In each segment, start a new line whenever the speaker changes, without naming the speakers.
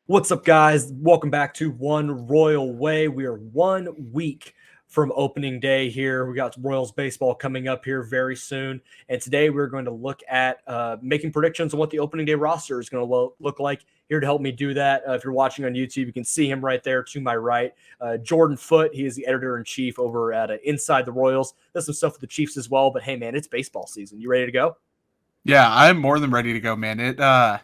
What's up, guys? Welcome back to One Royal Way. We are 1 week from opening day here. We got Royals baseball coming up here very soon. And today we're going to look at making predictions on what the opening day roster is going to look like. Here to help me do that, if you're watching on YouTube, you can see him right there to my right. Jordan Foote, he is the editor-in-chief over at Inside the Royals. Does some stuff with the Chiefs as well. But hey, man, it's baseball season. You ready to go?
Yeah, I'm more than ready to go, man.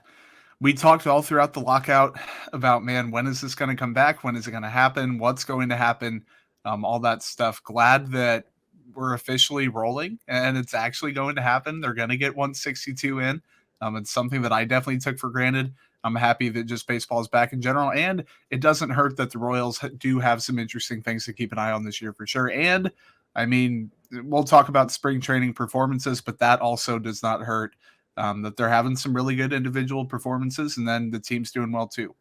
We talked all throughout the lockout about, man, when is this going to come back? When is it going to happen? What's going to happen? All that stuff. Glad that we're officially rolling and it's actually going to happen. They're going to get 162 in. It's something that I definitely took for granted. I'm happy that just baseball is back in general, and it doesn't hurt that the Royals do have some interesting things to keep an eye on this year for sure. And I mean, we'll talk about spring training performances, but that also does not hurt. That they're having some really good individual performances, and then the team's doing well too.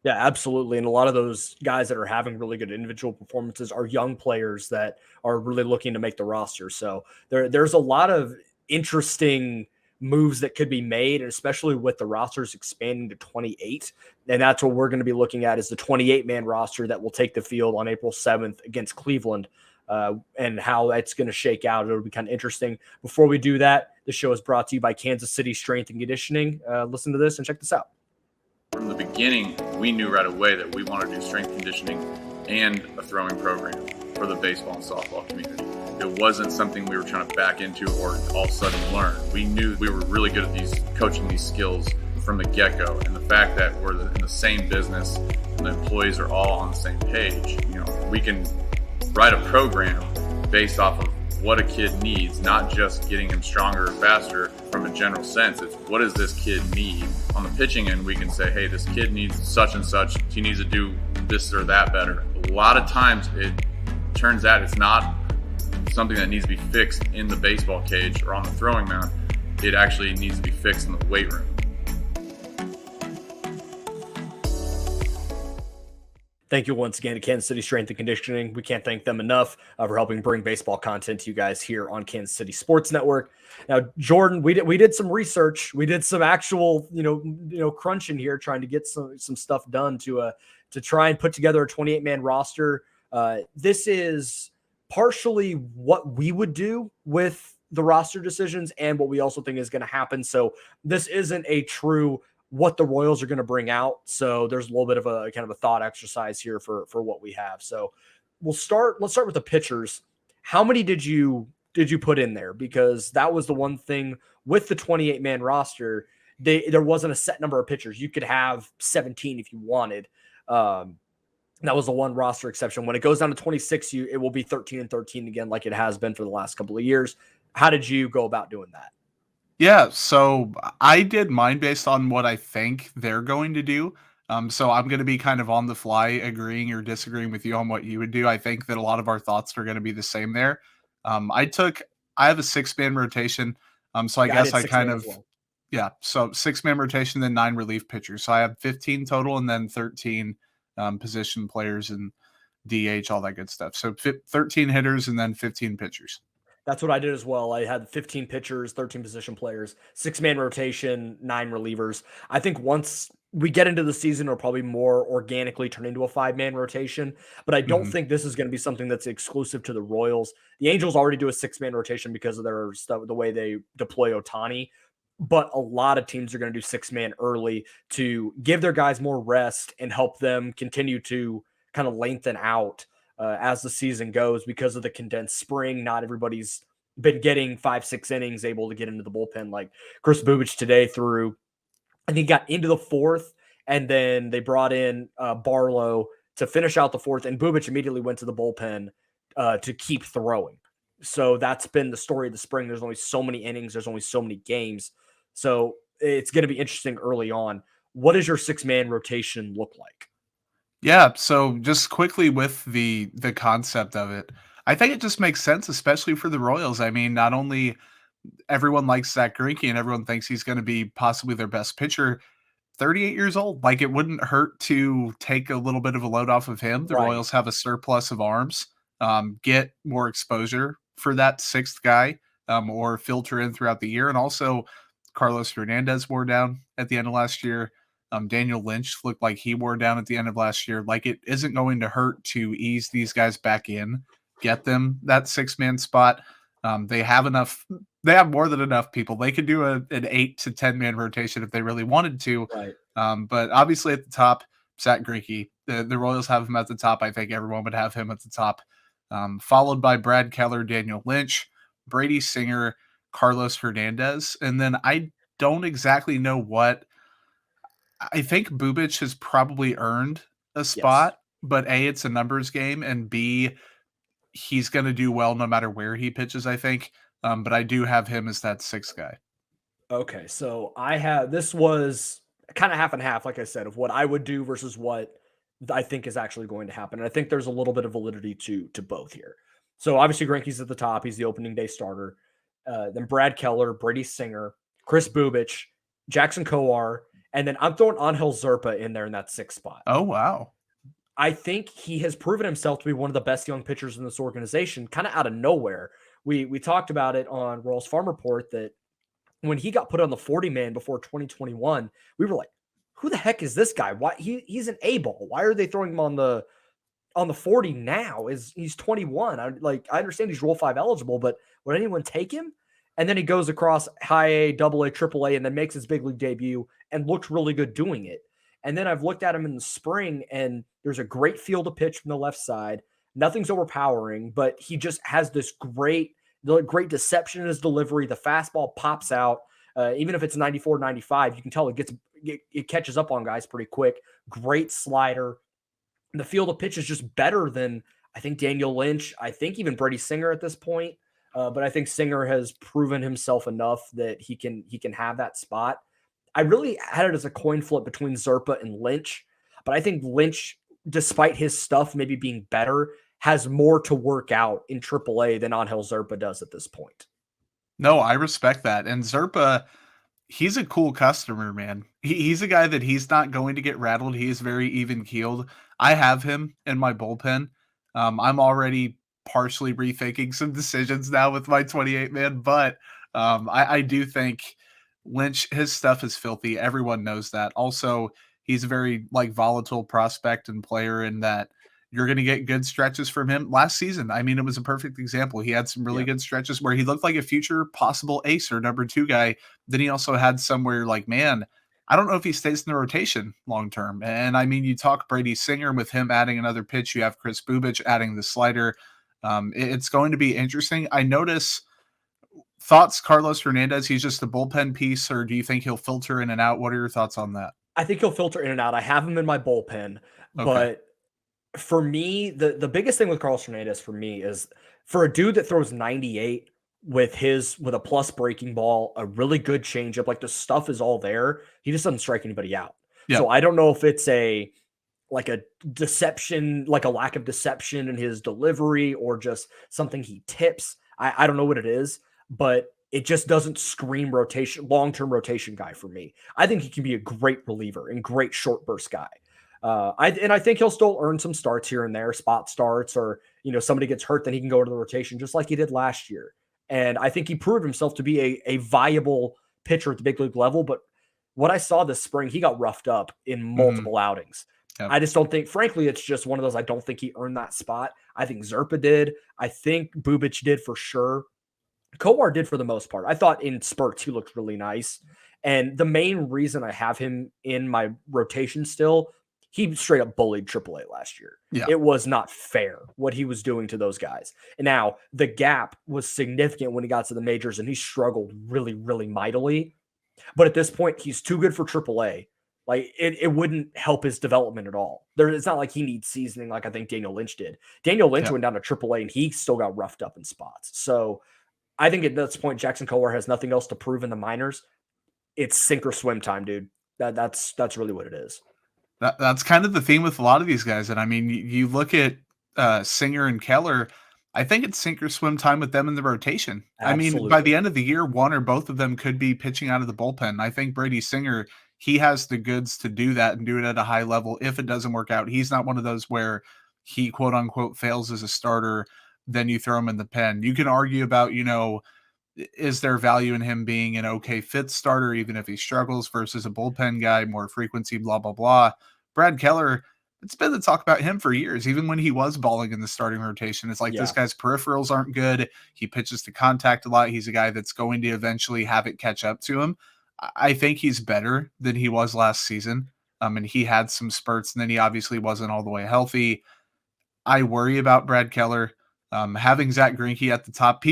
Yeah, absolutely. And a lot of those guys that are having really good individual performances are young players that are really looking to make the roster. So there's a lot of interesting moves that could be made, and especially with the rosters expanding to 28. And that's what we're going to be looking at is the 28-man roster that will take the field on April 7th against Cleveland. And how that's going to shake out. It'll be kind of interesting. Before we do that, the show is brought to you by Kansas City Strength and Conditioning. Listen to this and check this out.
From the beginning, we knew right away that we wanted to do strength conditioning and a throwing program for the baseball and softball community. It wasn't something we were trying to back into or all of a sudden learn. We knew we were really good at coaching these skills from the get-go, and the fact that we're in the same business and the employees are all on the same page, we can write a program based off of what a kid needs, not just getting him stronger or faster from a general sense. It's what does this kid need? On the pitching end, we can say, hey, this kid needs such and such. He needs to do this or that better. A lot of times it turns out it's not something that needs to be fixed in the baseball cage or on the throwing mound. It actually needs to be fixed in the weight room.
Thank you once again to Kansas City Strength and Conditioning. We can't thank them enough for helping bring baseball content to you guys here on Kansas City Sports Network. Now, Jordan, we did some research. We did some actual, crunching here, trying to get some stuff done to try and put together a 28-man roster. This is partially what we would do with the roster decisions and what we also think is going to happen. So this isn't a true what the Royals are going to bring out. So there's a little bit of a kind of a thought exercise here for what we have. So let's start with the pitchers. How many did you put in there? Because that was the one thing with the 28-man roster, there wasn't a set number of pitchers. You could have 17 if you wanted. That was the one roster exception. When it goes down to 26, it will be 13 and 13 again, like it has been for the last couple of years. How did you go about doing that?
Yeah, so I did mine based on what I think they're going to do. So I'm going to be kind of on the fly agreeing or disagreeing with you on what you would do. I think that a lot of our thoughts are going to be the same there. I have a 6-man rotation. So I guess I kind of, well. Yeah, so 6-man rotation, then 9 relief pitchers. So I have 15 total and then 13 position players and DH, all that good stuff. So 13 hitters and then 15 pitchers.
That's what I did as well. I had 15 pitchers, 13 position players, 6-man rotation, 9 relievers. I think once we get into the season, it'll probably more organically turn into a 5-man rotation. But I don't think this is going to be something that's exclusive to the Royals. The Angels already do a 6-man rotation because of their stuff, the way they deploy Ohtani. But a lot of teams are going to do 6-man early to give their guys more rest and help them continue to kind of lengthen out as the season goes because of the condensed spring. Not everybody's been getting 5-6 innings able to get into the bullpen. Like Chris Bubic today threw, I think, got into the 4th, and then they brought in Barlow to finish out the 4th, and Bubic immediately went to the bullpen to keep throwing. So that's been the story of the spring. There's only so many innings. There's only so many games. So it's going to be interesting early on. What does your 6-man rotation look like?
Yeah, so just quickly with the concept of it, I think it just makes sense, especially for the Royals. I mean, not only everyone likes Zach Greinke and everyone thinks he's going to be possibly their best pitcher, 38 years old. Like, it wouldn't hurt to take a little bit of a load off of him. The Royals have a surplus of arms, get more exposure for that 6th guy, or filter in throughout the year. And also Carlos Hernandez wore down at the end of last year. Daniel Lynch looked like he wore down at the end of last year. Like, it isn't going to hurt to ease these guys back in, get them that 6-man spot. They have enough. They have more than enough people. They could do an 8 to 10-man rotation if they really wanted to.
Right.
But obviously at the top, Zach Greinke. The Royals have him at the top. I think everyone would have him at the top. Followed by Brad Keller, Daniel Lynch, Brady Singer, Carlos Hernandez. And then I don't exactly know what. I think Bubic has probably earned a spot, but A, it's a numbers game, and B, he's going to do well no matter where he pitches, I think. But I do have him as that 6th guy.
Okay, so this was kind of half and half, like I said, of what I would do versus what I think is actually going to happen. And I think there's a little bit of validity to both here. So obviously Greinke's at the top. He's the opening day starter. Then Brad Keller, Brady Singer, Chris Bubic, Jackson Kowar, and then I'm throwing Angel Zerpa in there in that 6th spot.
Oh, wow.
I think he has proven himself to be one of the best young pitchers in this organization, kind of out of nowhere. We talked about it on Royals Farm Report that when he got put on the 40-man before 2021, we were like, who the heck is this guy? Why he's an A-ball. Why are they throwing him on the 40 now? He's 21. I understand he's Rule 5 eligible, but would anyone take him? And then he goes across high A, double A, triple A, and then makes his big league debut and looked really good doing it. And then I've looked at him in the spring, and there's a great field of pitch from the left side. Nothing's overpowering, but he just has this great deception in his delivery. The fastball pops out. Even if it's 94, 95, you can tell it catches up on guys pretty quick. Great slider. The field of pitch is just better than, I think, Daniel Lynch. I think even Brady Singer at this point. But I think Singer has proven himself enough that he can have that spot. I really had it as a coin flip between Zerpa and Lynch, but I think Lynch, despite his stuff maybe being better, has more to work out in AAA than Angel Zerpa does at this point.
No, I respect that. And Zerpa, he's a cool customer, man. He's a guy that he's not going to get rattled. He is very even-keeled. I have him in my bullpen. I'm already partially rethinking some decisions now with my 28-man, but I do think Lynch, his stuff is filthy. Everyone knows that. Also, he's a very volatile prospect and player in that you're going to get good stretches from him. Last season, I mean, it was a perfect example. He had some really good stretches where he looked like a future possible ace or number 2 guy. Then he also had somewhere man, I don't know if he stays in the rotation long-term. And I mean, you talk Brady Singer with him adding another pitch. You have Chris Bubic adding the slider. It's going to be interesting. I notice thoughts, Carlos Hernandez, he's just a bullpen piece, or do you think he'll filter in and out? What are your thoughts on that?
I think he'll filter in and out. I have him in my bullpen, but for me, the biggest thing with Carlos Hernandez for me is for a dude that throws 98 with a plus breaking ball, a really good changeup, the stuff is all there. He just doesn't strike anybody out. Yeah. So I don't know if it's a deception, a lack of deception in his delivery or just something he tips. I don't know what it is, but it just doesn't scream long-term rotation guy for me. I think he can be a great reliever and great short burst guy. I think he'll still earn some starts here and there, spot starts, or, somebody gets hurt, then he can go to the rotation just like he did last year. And I think he proved himself to be a viable pitcher at the big league level. But what I saw this spring, he got roughed up in multiple outings. Yep. I just don't think, frankly, it's just one of those, I don't think he earned that spot. I think Zerpa did. I think Bubic did for sure. Kowar did for the most part. I thought in spurts he looked really nice. And the main reason I have him in my rotation still, he straight up bullied AAA last year. Yeah. It was not fair what he was doing to those guys. And now the gap was significant when he got to the majors, and he struggled really, really mightily. But at this point, he's too good for AAA. It wouldn't help his development at all. It's not like he needs seasoning like I think Daniel Lynch did. Daniel Lynch went down to AAA, and he still got roughed up in spots. So I think at this point, Jackson Kowar has nothing else to prove in the minors. It's sink or swim time, dude. That's really what it is.
That's kind of the theme with a lot of these guys. And I mean, you look at Singer and Keller, I think it's sink or swim time with them in the rotation. Absolutely. I mean, by the end of the year, one or both of them could be pitching out of the bullpen. I think Brady Singer, he has the goods to do that and do it at a high level. If it doesn't work out, he's not one of those where he quote unquote fails as a starter, then you throw him in the pen. You can argue about, is there value in him being an okay fit starter, even if he struggles, versus a bullpen guy, more frequency, blah, blah, blah. Brad Keller, it's been the talk about him for years, even when he was balling in the starting rotation. It's like, this guy's peripherals aren't good. He pitches to contact a lot. He's a guy that's going to eventually have it catch up to him. I think he's better than he was last season. And he had some spurts, and then he obviously wasn't all the way healthy. I worry about Brad Keller. Having Zach Greinke at the top,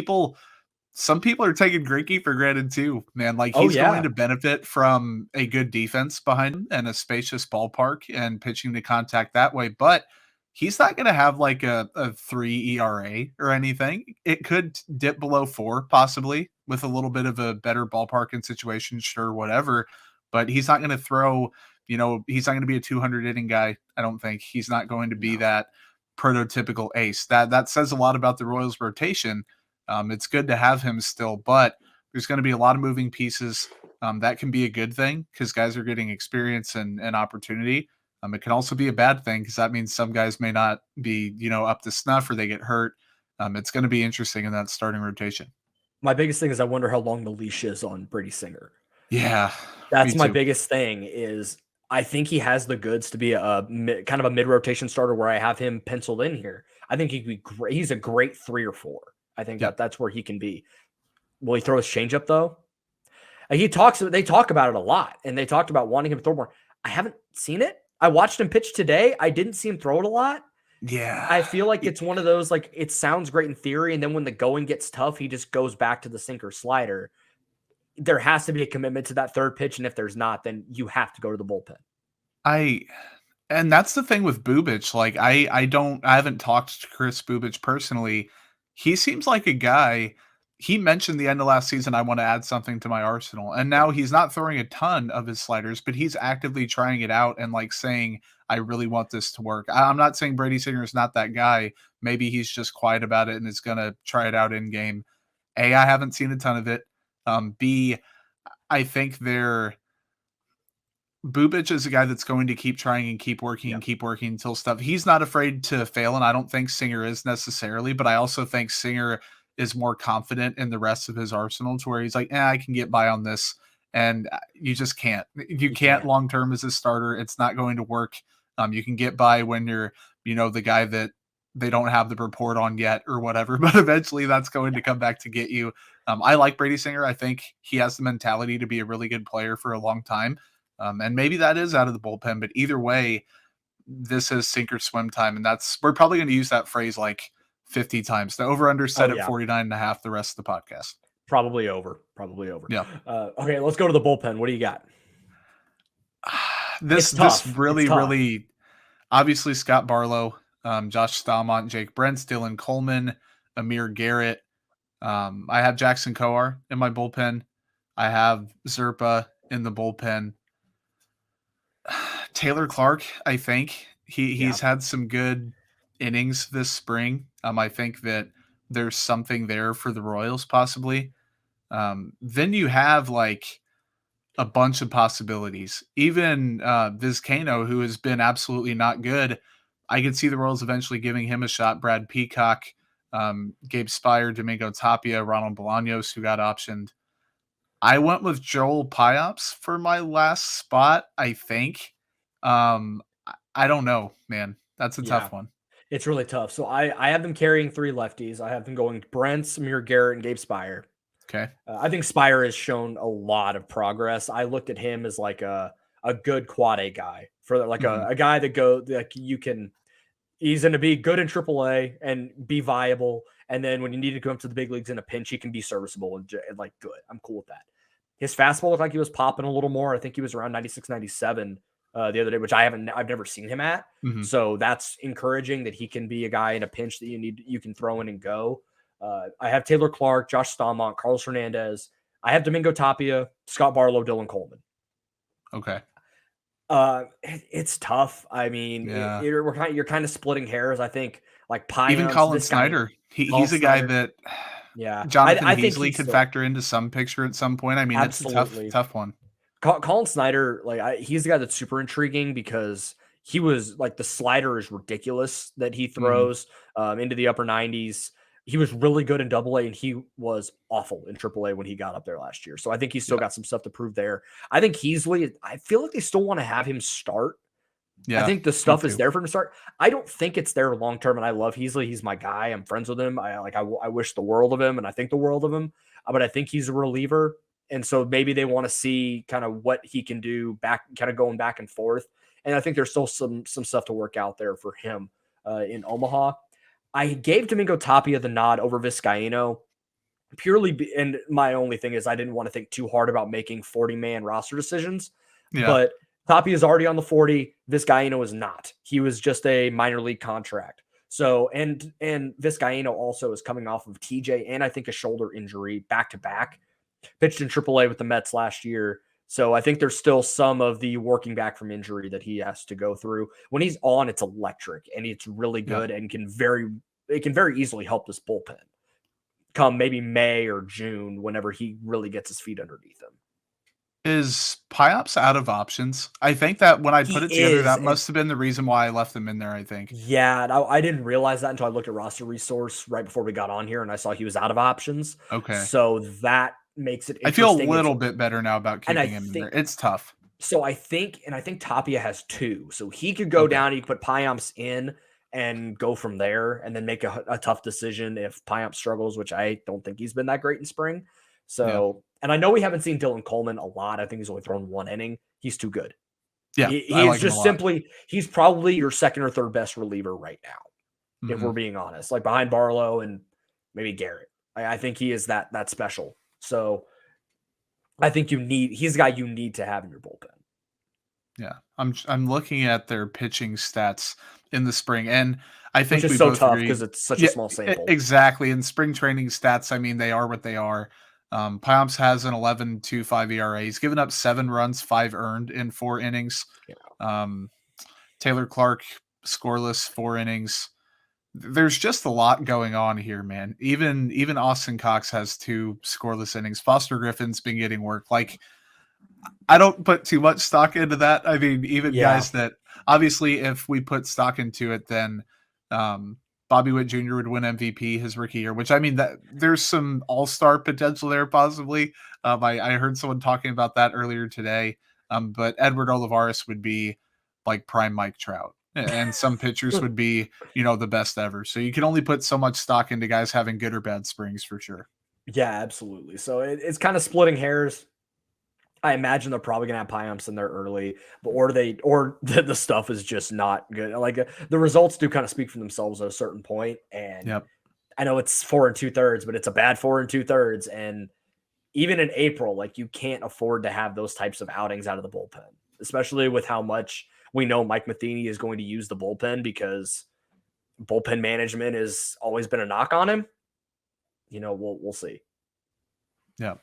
some people are taking Greinke for granted too, man. Like, he's going to benefit from a good defense behind him and a spacious ballpark and pitching to contact that way. But he's not going to have like a 3 ERA or anything. It could dip below 4 possibly with a little bit of a better ballpark and situation, sure, whatever. But he's not going to throw, he's not going to be a 200 inning guy. I don't think he's not going to be that prototypical ace. That says a lot about the Royals rotation. It's good to have him still, but there's going to be a lot of moving pieces. That can be a good thing because guys are getting experience and opportunity. It can also be a bad thing because that means some guys may not be, up to snuff or they get hurt. It's going to be interesting in that starting rotation.
My biggest thing is I wonder how long the leash is on Brady Singer.
Yeah.
That's my biggest thing is I think he has the goods to be a kind of a mid-rotation starter where I have him penciled in here. I think he could be great. He's a great 3 or 4. I think that's where he can be. Will he throw his changeup though? They talk about it a lot, and they talked about wanting him to throw more. I haven't seen it. I watched him pitch today. I didn't see him throw it a lot.
Yeah.
I feel like it's one of those, like, it sounds great in theory, and then when the going gets tough, he just goes back to the sinker slider. There has to be a commitment to that third pitch, and if there's not, then you have to go to the bullpen.
And that's the thing with Bubic. Like, I haven't talked to Chris Bubic personally. He seems like a guy. He mentioned the end of last season, I want to add something to my arsenal. And now he's not throwing a ton of his sliders, but he's actively trying it out and like saying, I really want this to work. I'm not saying Brady Singer is not that guy. Maybe he's just quiet about it and is going to try it out in game. A, I haven't seen a ton of it. B, I think Bubic is a guy that's going to keep trying and keep working and keep working until stuff. He's not afraid to fail, and I don't think Singer is necessarily, but I also think Singer is more confident in the rest of his arsenal to where he's like, I can get by on this. And you just can't. You can't long-term as a starter. It's not going to work. You can get by when you're, the guy that they don't have the report on yet or whatever, but eventually that's going to come back to get you. I like Brady Singer. I think he has the mentality to be a really good player for a long time. And maybe that is out of the bullpen, but either way, this is sink or swim time. And we're probably going to use that phrase like 50 times. The over-under set at 49.5 the rest of the podcast.
Probably over.
Yeah.
Okay, let's go to the bullpen. What do you got?
This really, obviously Scott Barlow, Josh Stalmont, Jake Brents, Dylan Coleman, Amir Garrett. I have Jackson Coar in my bullpen. I have Zerpa in the bullpen. Taylor Clark, I think he's had some good innings this spring. I think that there's something there for the Royals possibly. Then you have like a bunch of possibilities. Even Vizcaino, who has been absolutely not good, I could see the Royals eventually giving him a shot. Brad Peacock, Gabe Spire, Domingo Tapia, Ronald Bolaños, who got optioned. I went with Joel Pyops for my last spot, I think. I don't know, man. That's a tough one.
It's really tough. So I have them carrying 3 lefties. I have them going Brents, Amir Garrett, and Gabe Spire.
Okay.
I think Spire has shown a lot of progress. I looked at him as like a good quad A guy for like a guy that he's going to be good in AAA and be viable. And then when you need to come up to the big leagues in a pinch, he can be serviceable and like good. I'm cool with that. His fastball looked like he was popping a little more. I think he was around 96, 97 the other day, which I've never seen him at.
Mm-hmm.
So that's encouraging that he can be a guy in a pinch that you can throw in and go. I have Taylor Clark, Josh Stalmont, Carlos Hernandez. I have Domingo Tapia, Scott Barlow, Dylan Coleman.
Okay.
It's tough. I mean, you're kind of splitting hairs. I think like Pine.
Even Colin Snyder. He's a guy that Jonathan Heasley could factor into some picture at some point. I mean,
absolutely.
It's a tough one.
Colin Snyder, he's the guy that's super intriguing because he was like the slider is ridiculous that he throws into the upper 90s. he was really good in Double A, and he was awful in Triple A when he got up there last year. So I think he's still got some stuff to prove there. I think Heasley, I feel like they still want to have him start.
Yeah,
I think the stuff is there for him to start. I don't think it's there long term, and I love Heasley. He's my guy. I'm friends with him. I wish the world of him, and I think the world of him. But I think he's a reliever, and so maybe they want to see kind of what he can do back, kind of going back and forth. And I think there's still some stuff to work out there for him in Omaha. I gave Domingo Tapia the nod over Vizcaino purely, and my only thing is I didn't want to think too hard about making 40-man roster decisions, but Tapia is already on the 40. Vizcaino is not. He was just a minor league contract. So, and Vizcaino also is coming off of TJ and I think a shoulder injury back to back. Pitched in AAA with the Mets last year. So I think there's still some of the working back from injury that he has to go through. When he's on, it's electric and it's really good and it can very easily help this bullpen come maybe May or June, whenever he really gets his feet underneath him.
Is Pyops out of options? I think that when I put it together, that must have been the reason why I left him in there, I think.
Yeah, I didn't realize that until I looked at roster resource right before we got on here and I saw he was out of options.
Okay.
So that makes it
I feel a little bit better now about keeping him in there. It's tough.
So I think Tapia has two. So he could go down, he could put Pyops in and go from there and then make a tough decision if Pyops struggles, which I don't think he's been that great in spring. So, and I know we haven't seen Dylan Coleman a lot. I think he's only thrown one inning. He's too good.
Yeah.
He's just he's probably your second or third best reliever right now, if we're being honest, like behind Barlow and maybe Garrett. I think he is that special. So I think he's a guy you need to have in your bullpen.
Yeah. I'm looking at their pitching stats in the spring, and I think
it's so tough because it's such a small sample.
Exactly. In spring training stats, I mean, they are what they are. Pyops has an 11.25 ERA. He's given up 7 runs, 5 earned in 4 innings. Yeah. Taylor Clark scoreless 4 innings. There's just a lot going on here, man. Even Austin Cox has 2 scoreless innings. Foster Griffin's been getting work. Like, I don't put too much stock into that. I mean, even guys that obviously, if we put stock into it, then Bobby Whitt Jr. would win MVP his rookie year, which I mean that there's some all-star potential there possibly. I heard someone talking about that earlier today. But Edward Olivares would be like prime Mike Trout, and some pitchers would be, the best ever. So you can only put so much stock into guys having good or bad springs for sure.
Yeah, absolutely. So it's kind of splitting hairs. I imagine they're probably gonna have Pyops in there early, or the stuff is just not good. Like the results do kind of speak for themselves at a certain point, and I know it's 4 2/3, but it's a bad 4 2/3, and even in April, like you can't afford to have those types of outings out of the bullpen, especially with how much we know Mike Matheny is going to use the bullpen, because bullpen management has always been a knock on him. We'll see.
Yeah.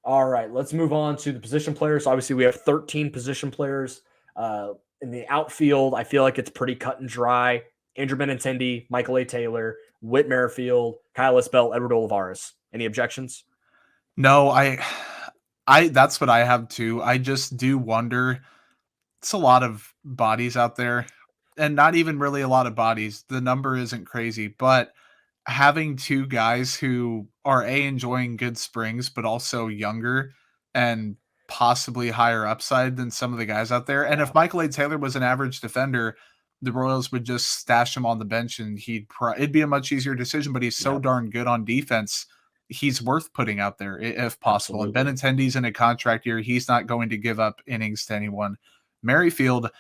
All right, let's move on to the position players. Obviously, we have 13 position players. In the outfield, I feel like it's pretty cut and dry. Andrew Benintendi, Michael A. Taylor, Whit Merrifield, Kyle Isbell, Edward Olivares. Any objections?
No, I that's what I have too. I just do wonder. It's a lot of bodies out there, and not even really a lot of bodies. The number isn't crazy, but having 2 guys who are enjoying good springs, but also younger and possibly higher upside than some of the guys out there. And if Michael A. Taylor was an average defender, the Royals would just stash him on the bench and it'd be a much easier decision, but he's so darn good on defense. He's worth putting out there if possible. Absolutely. And Benintendi's in a contract year. He's not going to give up innings to anyone. Merrifield,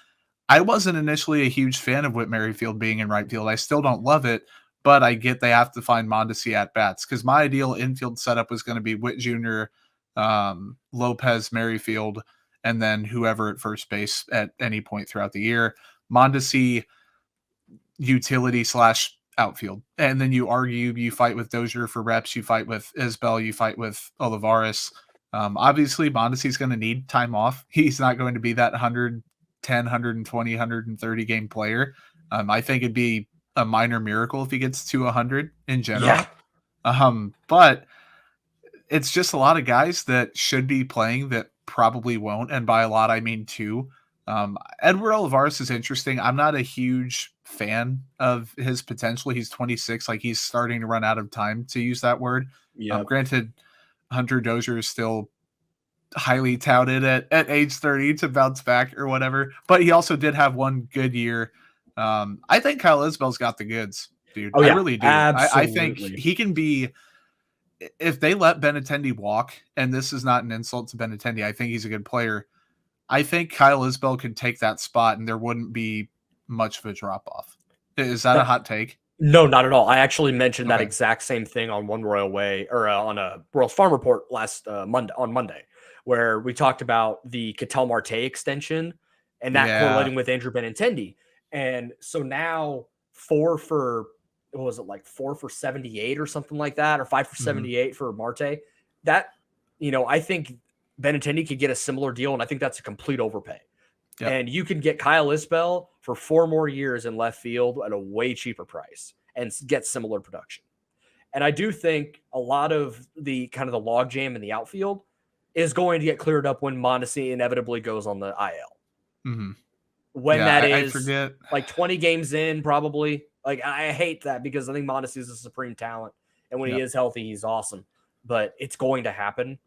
I wasn't initially a huge fan of Whit Merrifield being in right field. I still don't love it. But I get they have to find Mondesi at bats, because my ideal infield setup was going to be Whitt Jr., Lopez, Merrifield, and then whoever at first base at any point throughout the year. Mondesi, utility / outfield. And then you fight with Dozier for reps, you fight with Isbell, you fight with Olivares. Obviously, Mondesi's going to need time off. He's not going to be that 110, 120, 130 game player. I think it'd be a minor miracle if he gets to 100 in general. Yeah. But it's just a lot of guys that should be playing that probably won't. And by a lot, I mean 2. Edward Olivares is interesting. I'm not a huge fan of his potential. He's 26, like he's starting to run out of time, to use that word.
Yeah.
Granted, Hunter Dozier is still highly touted at age 30 to bounce back or whatever, but he also did have one good year. I think Kyle Isbell's got the goods, dude.
Oh, yeah,
I really do. I think
absolutely.
he can be, if they let Benintendi walk, and this is not an insult to Benintendi, I think he's a good player. I think Kyle Isbell could take that spot and there wouldn't be much of a drop off. Is that a hot take?
No, not at all. I actually mentioned that
Okay.
exact same thing on One Royal Way, or on a Royals Farm Report last Monday, where we talked about the Ketel Marte extension and that correlating with Andrew Benintendi. And so now 4 for 78 or something like that, or 5 for 78 for Marte. That, I think Benintendi could get a similar deal, and I think that's a complete overpay. Yep. And you can get Kyle Isbell for 4 more years in left field at a way cheaper price and get similar production. And I do think a lot of the kind of the logjam in the outfield is going to get cleared up when Mondesi inevitably goes on the IL. When I forget. Like 20 games in, probably. Like, I hate that because I think Mondesi is a supreme talent. And when he is healthy, he's awesome. But it's going to happen.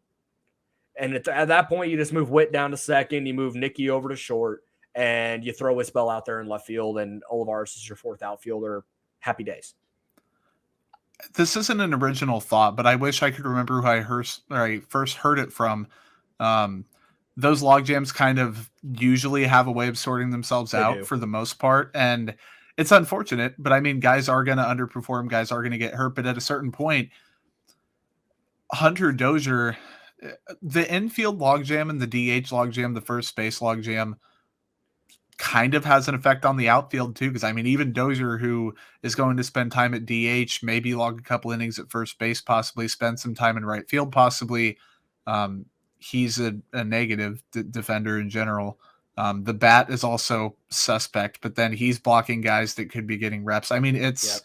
And at that point, you just move Whitt down to second, you move Nicky over to short, and you throw Isbell out there in left field, and Olivares is your 4th outfielder. Happy days.
This isn't an original thought, but I wish I could remember who I first heard it from. Those log jams kind of usually have a way of sorting themselves out for the most part, and it's unfortunate. But I mean, guys are going to underperform, guys are going to get hurt, but at a certain point, Hunter Dozier, the infield logjam and the DH logjam, the first base logjam, kind of has an effect on the outfield too. Because I mean, even Dozier, who is going to spend time at DH, maybe log a couple innings at first base, possibly spend some time in right field, possibly. He's a negative defender in general. The bat is also suspect, but then he's blocking guys that could be getting reps. I mean, it's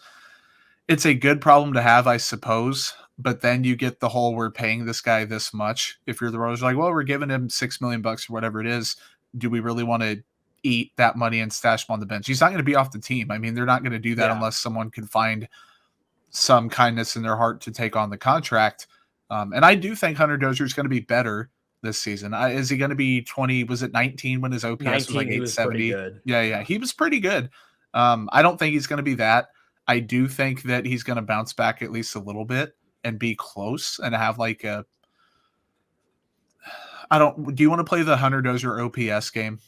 a good problem to have, I suppose. But then you get the whole, we're paying this guy this much. If you're the Royals, like, well, we're giving him $6 million or whatever it is. Do we really want to eat that money and stash him on the bench? He's not going to be off the team. I mean, they're not going to do that unless someone can find some kindness in their heart to take on the contract. And I do think Hunter Dozier is going to be better this season. Is he going to be 20? Was it 19 when his OPS was like 870? Yeah. He was pretty good. I don't think he's going to be that. I do think that he's going to bounce back at least a little bit and be close and have like do you want to play the Hunter Dozier OPS game?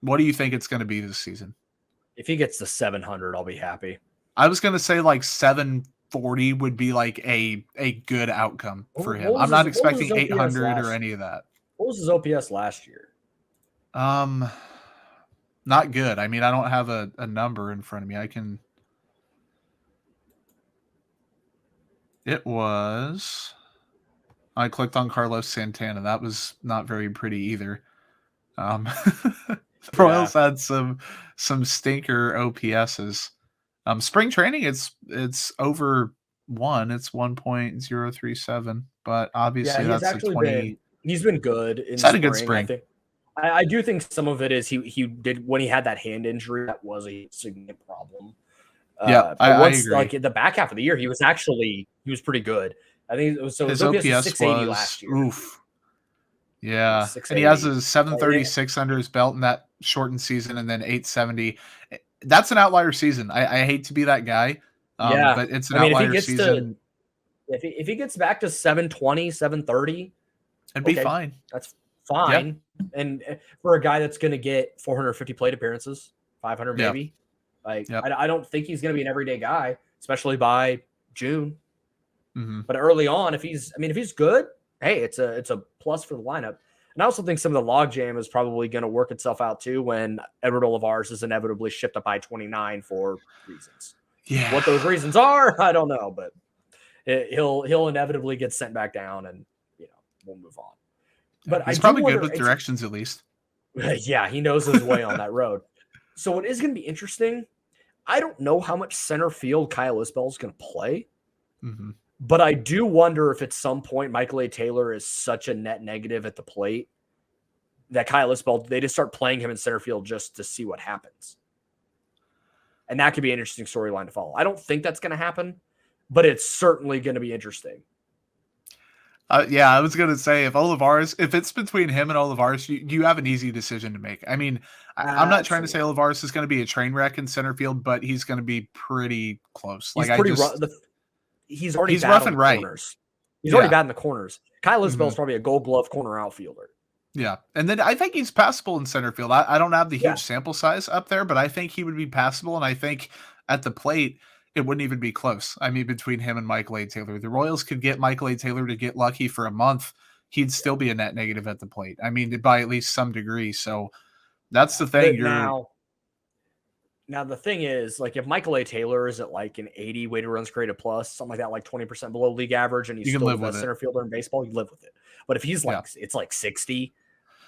What do you think it's going to be this season?
If he gets to 700, I'll be happy.
I was going to say like 740 would be like a good outcome for him. I'm not expecting 800 or any of that.
What was his OPS last year?
Not good. I mean, I don't have a number in front of me. It was, I clicked on Carlos Santana. That was not very pretty either. Royals had some stinker OPSs. Spring training, it's over 1. It's 1.037, but obviously that's a 20.
He's been good.
He's had a good spring.
I do think some of it is he did when he had that hand injury. That was a significant problem. I agree. Like in the back half of the year, he was pretty good. I think it was, so his OPS was 680 last year.
Oof. Yeah, and he has a 736 under his belt in that shortened season, and then 870. That's an outlier season. I hate to be that guy, but it's an outlier season.
If he gets back to 720, 730,
it'd be fine.
That's fine. Yep. And for a guy that's going to get 450 plate appearances, 500 maybe. I don't think he's going to be an everyday guy, especially by June. But early on, if he's good, hey, it's a plus for the lineup. And I also think some of the logjam is probably going to work itself out too when Edward Olivares is inevitably shipped up I-29 for reasons. Yeah, what those reasons are, I don't know, but he'll inevitably get sent back down, and we'll move on. But
he's probably good with directions at least.
Yeah, he knows his way on that road. So what is going to be interesting, I don't know how much center field Kyle Isbell is going to play. But I do wonder if at some point Michael A. Taylor is such a net negative at the plate that Kyle Isbell, they just start playing him in center field just to see what happens. And that could be an interesting storyline to follow. I don't think that's going to happen, but it's certainly going to be interesting.
Yeah, I was going to say, if it's between him and Olivares, you have an easy decision to make. I mean, I'm not trying to say Olivares is going to be a train wreck in center field, but he's going to be pretty close.
He's
like
pretty rough. He's already bad
rough
in
and
the
right.
corners. He's already bad in the corners. Kyle Isbell is probably a Gold Glove corner outfielder.
Yeah, and then I think he's passable in center field. I don't have the huge sample size up there, but I think he would be passable, and I think at the plate, it wouldn't even be close. I mean, between him and Michael A. Taylor. The Royals could get Michael A. Taylor to get lucky for a month. He'd still be a net negative at the plate. I mean, by at least some degree. So that's the thing.
Now, the thing is, like, if Michael A. Taylor is at like an 80 weighted runs created plus, something like that, like 20% below league average, and he's still the best center fielder in baseball, you live with it. But if he's like, it's like 60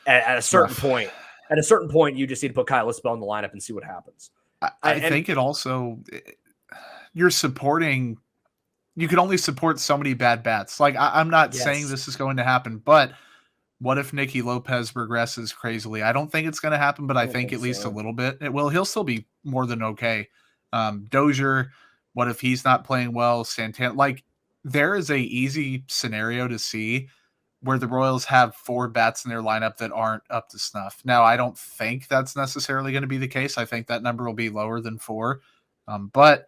at a certain point, you just need to put Kyle Isbell in the lineup and see what happens.
I think it also, you can only support so many bad bats. Like, I'm not saying this is going to happen, but what if Nicky Lopez regresses crazily? I don't think it's going to happen, but I think at least a little bit it will. He'll still be more than okay. Dozier, what if he's not playing well? Santana, like, there is a easy scenario to see where the Royals have 4 bats in their lineup that aren't up to snuff. Now, I don't think that's necessarily going to be the case. I think that number will be lower than 4, but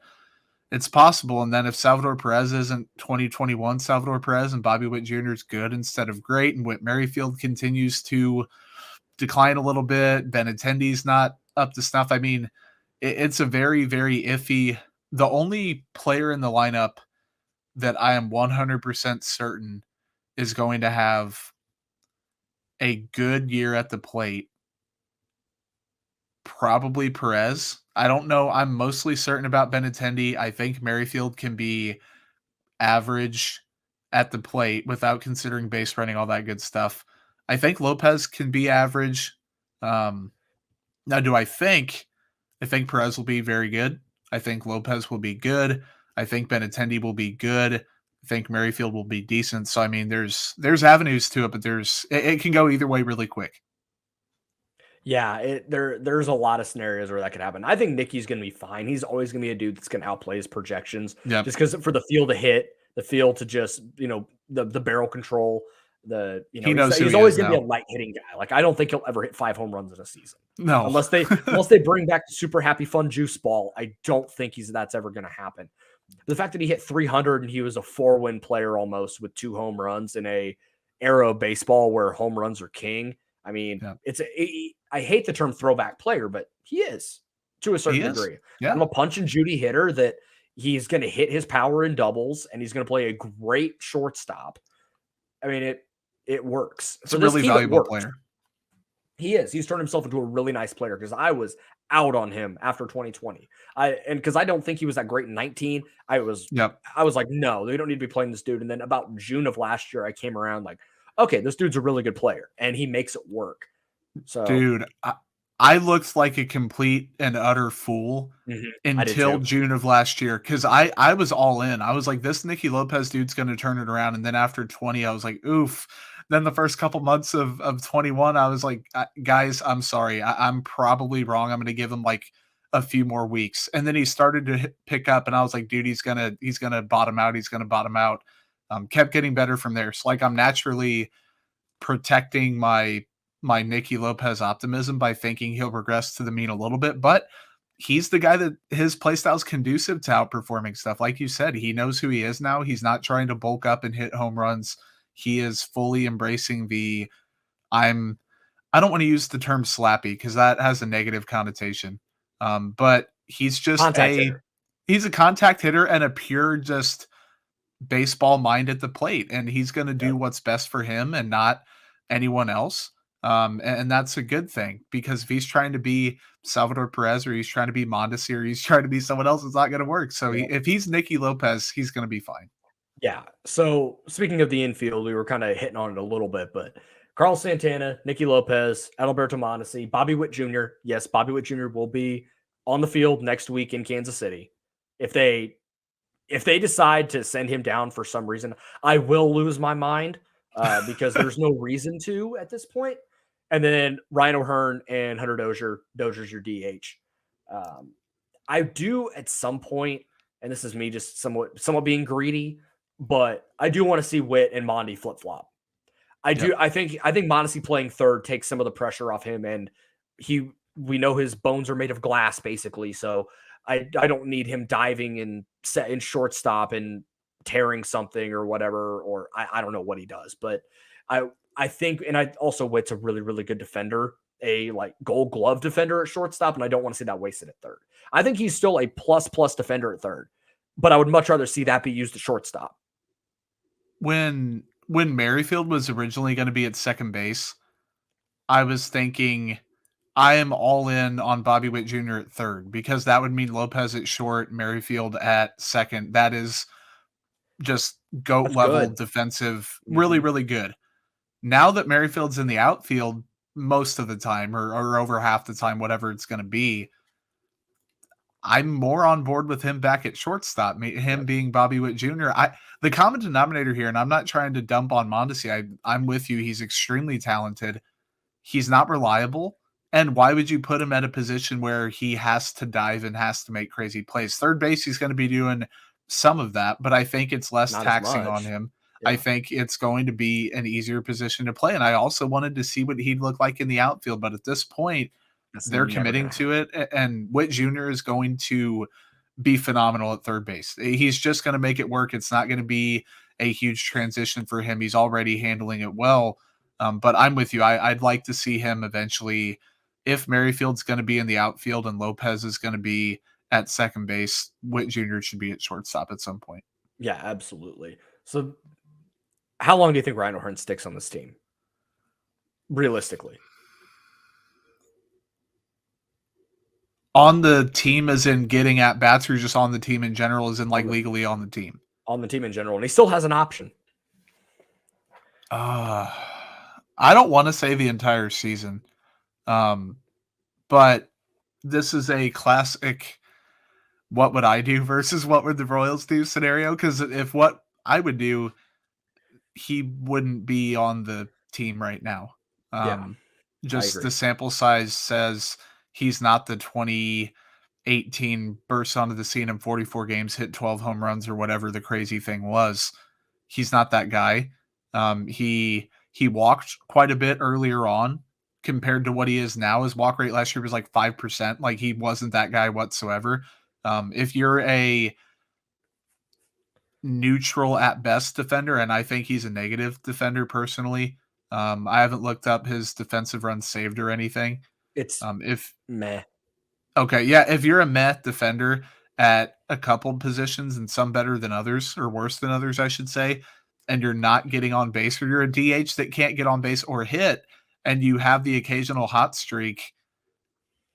it's possible. And then if Salvador Perez isn't 2021 Salvador Perez and Bobby Whitt Jr. is good instead of great, and Whit Merrifield continues to decline a little bit, Benintendi's not up to snuff. I mean, it's a very, very iffy. The only player in the lineup that I am 100% certain is going to have a good year at the plate, probably Perez. I don't know. I'm mostly certain about Benintendi. I think Merrifield can be average at the plate without considering base running, all that good stuff. I think Lopez can be average. Now, I think Perez will be very good. I think Lopez will be good. I think Benintendi will be good. I think Merrifield will be decent. So, I mean, there's avenues to it, but it can go either way really quick.
Yeah, there's a lot of scenarios where that could happen. I think Nicky's going to be fine. He's always going to be a dude that's going to outplay his projections.
Yep.
Just because for the field to hit, the field to just, the barrel control, he's always going to be a light hitting guy. Like, I don't think he'll ever hit 5 home runs in a season.
No.
Unless they bring back the super happy fun juice ball, I don't think that's ever going to happen. The fact that he hit 300 and he was a 4-win player almost with 2 home runs in a era of baseball where home runs are king. I mean, I hate the term throwback player, but he is to a certain degree.
Yeah.
I'm a punch and Judy hitter that he's going to hit his power in doubles and he's going to play a great shortstop. I mean, it works.
It's a really valuable player.
He is. He's turned himself into a really nice player because I was out on him after 2020. Because I don't think he was that great in 19. I was like, no, they don't need to be playing this dude. And then about June of last year, I came around like, okay, this dude's a really good player, and he makes it work. So,
dude, I looked like a complete and utter fool until June of last year because I was all in. I was like, this Nicky Lopez dude's going to turn it around. And then after 20, I was like, oof. Then the first couple months of 21, I was like, guys, I'm sorry. I'm probably wrong. I'm going to give him like a few more weeks. And then he started to pick up, and I was like, dude, he's gonna bottom out. He's going to bottom out. Kept getting better from there. So like I'm naturally protecting my Nicky Lopez optimism by thinking he'll regress to the mean a little bit, but he's the guy that his play style is conducive to outperforming stuff. Like you said, he knows who he is now. He's not trying to bulk up and hit home runs. He is fully embracing I don't want to use the term slappy because that has a negative connotation. But he's just he's a contact hitter and a pure just baseball mind at the plate, and he's going to do what's best for him and not anyone else. And that's a good thing because if he's trying to be Salvador Perez or he's trying to be Mondesi or he's trying to be someone else, it's not going to work. So if he's Nicky Lopez, he's going to be fine.
Yeah. So speaking of the infield, we were kind of hitting on it a little bit, but Carlos Santana, Nicky Lopez, Adalberto Mondesi, Bobby Whitt Jr. Yes, Bobby Whitt Jr. will be on the field next week in Kansas City. If they decide to send him down for some reason, I will lose my mind because there's no reason to at this point. And then Rhino Hearn and Hunter Dozier. Dozier's your DH. I do at some point, and this is me just somewhat being greedy, but I do want to see Whitt and Monty flip flop. I do. I think Mondesi playing third takes some of the pressure off him, and we know his bones are made of glass basically. So I don't need him diving and set in shortstop and tearing something or whatever, or I don't know what he does, but I think, and I also Whitt's a really, really good defender, a like Gold Glove defender at shortstop, and I don't want to see that wasted at third. I think he's still a plus defender at third, but I would much rather see that be used at shortstop.
When Merrifield was originally going to be at second base, I was thinking I am all in on Bobby Whitt Jr. at third, because that would mean Lopez at short, Merrifield at second. That is just GOAT level defensive, really, really good. Now that Merrifield's in the outfield most of the time, or over half the time, whatever it's going to be, I'm more on board with him back at shortstop, him being Bobby Whitt Jr. The common denominator here, and I'm not trying to dump on Mondesi, I'm with you. He's extremely talented. He's not reliable. And why would you put him at a position where he has to dive and has to make crazy plays? Third base, he's going to be doing some of that, but I think it's less taxing on him. Yeah. I think it's going to be an easier position to play. And I also wanted to see what he'd look like in the outfield. But at this point, they're committing to it. And Whitt Jr. is going to be phenomenal at third base. He's just going to make it work. It's not going to be a huge transition for him. He's already handling it well. But I'm with you. I'd like to see him eventually, if Merrifield's going to be in the outfield and Lopez is going to be at second base, Whitt Jr. should be at shortstop at some point.
Yeah, absolutely. So how long do you think Rhino Hearn sticks on this team? Realistically.
On the team as in getting at bats, or just on the team in general as in like legally on the team?
On the team in general. And he still has an option.
I don't want to say the entire season. But this is a classic what would I do versus what would the Royals do scenario. Because if what I would do, he wouldn't be on the team right now. Just the sample size says he's not the 2018 burst onto the scene in 44 games, hit 12 home runs or whatever the crazy thing was. He's not that guy. He walked quite a bit earlier on compared to what he is now. His walk rate last year was like 5%. Like, he wasn't that guy whatsoever. If you're a neutral at best defender, and I think he's a negative defender personally. I haven't looked up his defensive runs saved or anything.
It's meh.
Okay, yeah, if you're a meh defender at a couple positions, and some better than others, or worse than others, I should say, and you're not getting on base, or you're a DH that can't get on base or hit, and you have the occasional hot streak,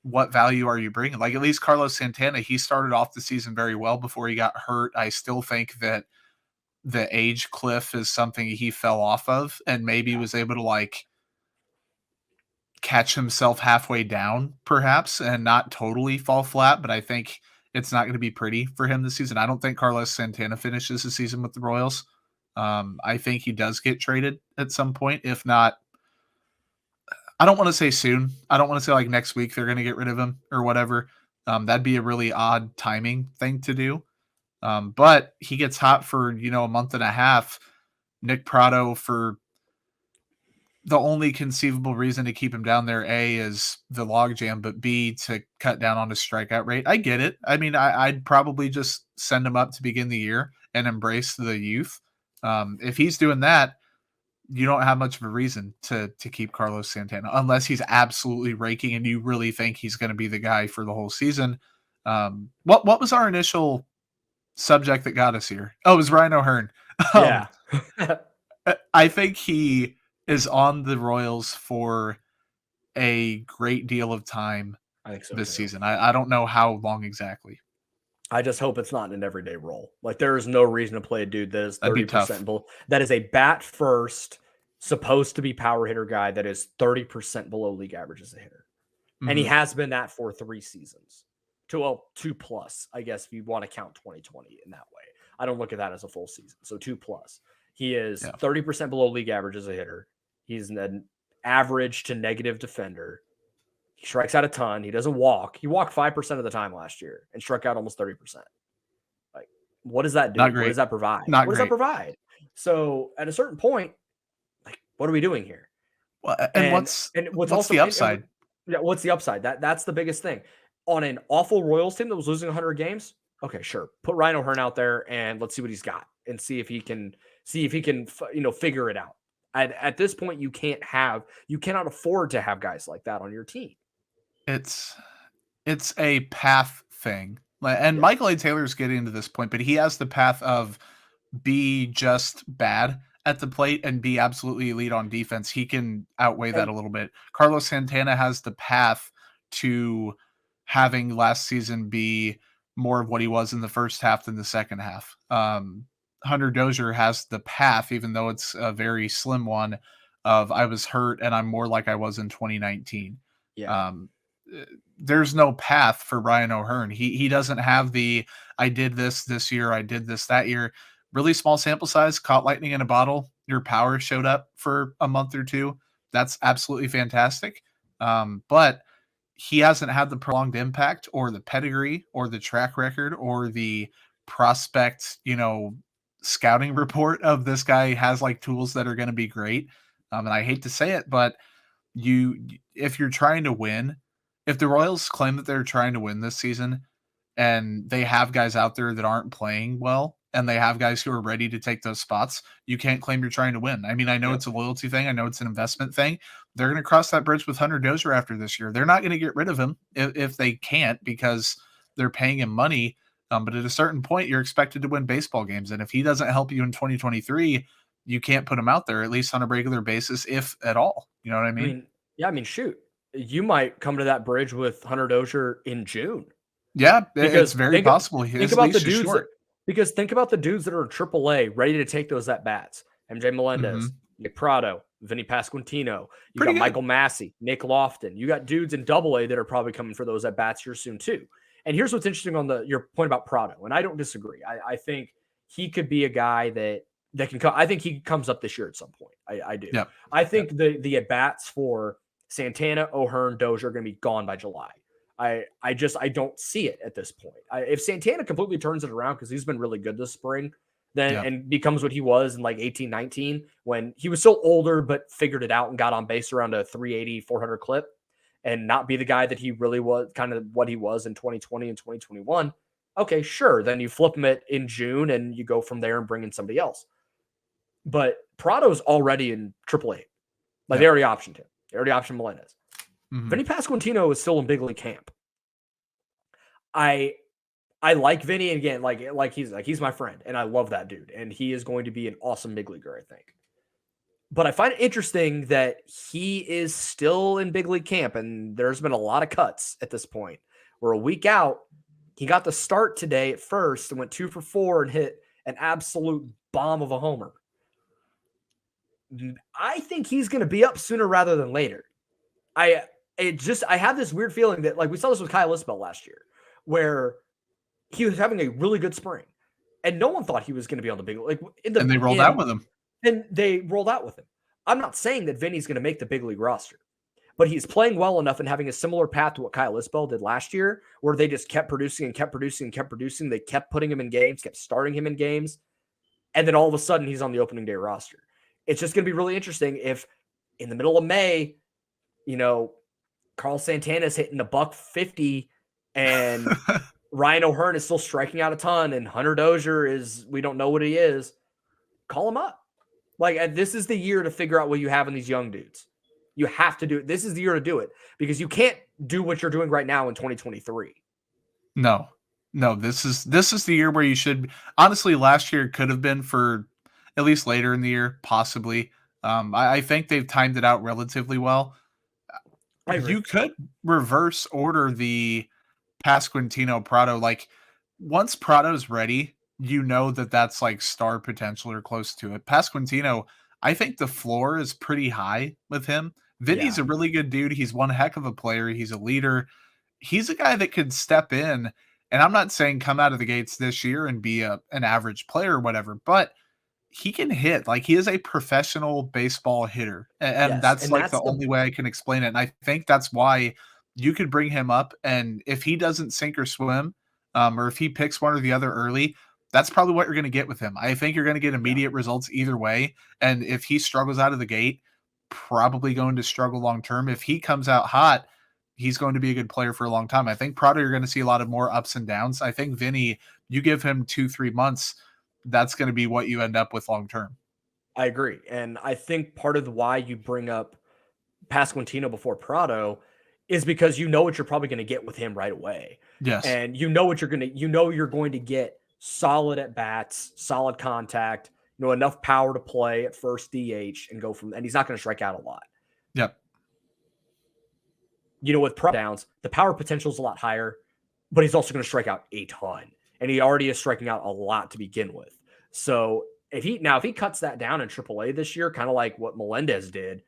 what value are you bringing? Like, at least Carlos Santana, he started off the season very well before he got hurt. I still think that the age cliff is something he fell off of, and maybe was able to like catch himself halfway down perhaps and not totally fall flat. But I think it's not going to be pretty for him this season. I don't think Carlos Santana finishes the season with the Royals. I think he does get traded at some point. If not, I don't want to say soon. I don't want to say like next week they're going to get rid of him or whatever. That'd be a really odd timing thing to do. But he gets hot for, a month and a half. Nick Prado, for the only conceivable reason to keep him down there, A, is the logjam, but B, to cut down on his strikeout rate. I get it. I mean, I'd probably just send him up to begin the year and embrace the youth. If he's doing that, you don't have much of a reason to keep Carlos Santana, unless he's absolutely raking and you really think he's going to be the guy for the whole season. What was our initial subject that got us here? Oh, it was Rhino Hearn.
Yeah.
I think he is on the Royals for a great deal of time.
I think so
this season. I don't know how long exactly.
I just hope it's not an everyday role. Like, there is no reason to play a dude that is 30% below. That is a bat first, supposed to be power hitter guy that is 30% below league average as a hitter. Mm-hmm. And he has been that for 3 seasons. 2 plus, I guess, if you want to count 2020 in that way. I don't look at that as a full season. So 2 plus. He is 30% below league average as a hitter. He's an average to negative defender. He strikes out a ton. He doesn't walk. He walked 5% of the time last year and struck out almost 30%. Like, what does that do?
Not great.
What does that provide?
Not
what does
great.
that provide? So at a certain point, like, what are we doing here?
Well, and what's also the upside?
Yeah, what's the upside? That's the biggest thing. On an awful Royals team that was losing 100 games, okay, sure. Put Rhino Hearn out there and let's see what he's got and see if he can figure it out. At this point, you cannot afford to have guys like that on your team.
It's a path thing. And Michael A. Taylor's getting into this point, but he has the path of be just bad at the plate and be absolutely elite on defense. He can outweigh that a little bit. Carlos Santana has the path to having last season be more of what he was in the first half than the second half. Hunter Dozier has the path, even though it's a very slim one, of I was hurt and I'm more like I was in 2019.
Yeah.
There's no path for Rhino Hearn. He doesn't have the I did this year, I did this that year. Really small sample size, caught lightning in a bottle. Your power showed up for a month or two. That's absolutely fantastic. But he hasn't had the prolonged impact or the pedigree or the track record or the prospect, scouting report of this guy has like tools that are going to be great. And I hate to say it, but if you're trying to win, if the Royals claim that they're trying to win this season and they have guys out there that aren't playing well, and they have guys who are ready to take those spots, you can't claim you're trying to win. I mean, I know it's a loyalty thing. I know it's an investment thing. They're going to cross that bridge with Hunter Dozier after this year. They're not going to get rid of him if they can't because they're paying him money. But at a certain point, you're expected to win baseball games. And if he doesn't help you in 2023, you can't put him out there, at least on a regular basis, if at all. You know what I mean?
Shoot. You might come to that bridge with Hunter Dozier in June.
Yeah, it's very possible.
Think about the dudes because think about the dudes that are in AAA ready to take those at bats. MJ Melendez, Nick Prado, Vinny Pasquantino. You got Michael Massey, Nick Lofton. You got dudes in AA that are probably coming for those at bats here soon too. And here's what's interesting on your point about Prado, and I don't disagree. I think he could be a guy that can come. I think he comes up this year at some point. I do.
Yep.
I think the at bats for Santana, O'Hearn, Dozier are going to be gone by July. I don't see it at this point. If Santana completely turns it around because he's been really good this spring, and becomes what he was in like 18, 19 when he was still older but figured it out and got on base around a 380, 400 clip and not be the guy that he really was, kind of what he was in 2020 and 2021. Okay, sure. Then you flip him in June and you go from there and bring in somebody else. But Prado's already in AAA. They already optioned him. They already optioned Melendez. Vinny Pasquantino is still in big league camp. I like Vinny again, he's my friend, and I love that dude, and he is going to be an awesome big leaguer, I think. But I find it interesting that he is still in big league camp, and there's been a lot of cuts at this point. We're a week out. He got the start today at first and went 2 for 4 and hit an absolute bomb of a homer. I think he's going to be up sooner rather than later. I have this weird feeling that, like, we saw this with Kyle Isbell last year, where he was having a really good spring, and no one thought he was going to be on the big league.
And they rolled out with him.
And they rolled out with him. I'm not saying that Vinny's going to make the big league roster, but he's playing well enough and having a similar path to what Kyle Isbell did last year, where they just kept producing and kept producing and kept producing. They kept putting him in games, kept starting him in games, and then all of a sudden he's on the opening day roster. It's just going to be really interesting if in the middle of May, Carl Santana's hitting the $150 and Rhino Hearn is still striking out a ton and Hunter Dozier we don't know what he is. Call him up. This is the year to figure out what you have in these young dudes. You have to do it. This is the year to do it because you can't do what you're doing right now in 2023.
No, this is the year where you should. Honestly, last year could have been for at least later in the year, possibly. I think they've timed it out relatively well. You could reverse order the Pasquantino Prado. Once Prado's ready, that's like star potential or close to it. Pasquantino, I think the floor is pretty high with him. Vinny's a really good dude. He's one heck of a player. He's a leader. He's a guy that could step in, and I'm not saying come out of the gates this year and be an average player or whatever, but he can hit. Like, he is a professional baseball hitter, and
Yes,
that's
and
like
that's
the
the
only way I can explain it. And I think that's why you could bring him up, and if he doesn't sink or swim, or if he picks one or the other early, that's probably what you're going to get with him. I think you're going to get
yeah.
immediate results either way. And if he struggles out of the gate, probably going to struggle long term. If he comes out hot, he's going to be a good player for a long time. I think Prado, you're going to see a lot of more ups and downs. I think Vinny, you give him 2-3 months, that's going to be what you end up with long term.
I agree. And I think part of why you bring up Pasquantino before Prado is because you know what you're probably going to get with him right away.
Yes.
And you know what you're going to get solid at bats, solid contact, enough power to play at first DH and go from, and he's not going to strike out a lot.
Yep.
With Prado downs, the power potential is a lot higher, but he's also going to strike out a ton. And he already is striking out a lot to begin with. So if he cuts that down in AAA this year, kind of like what Melendez did,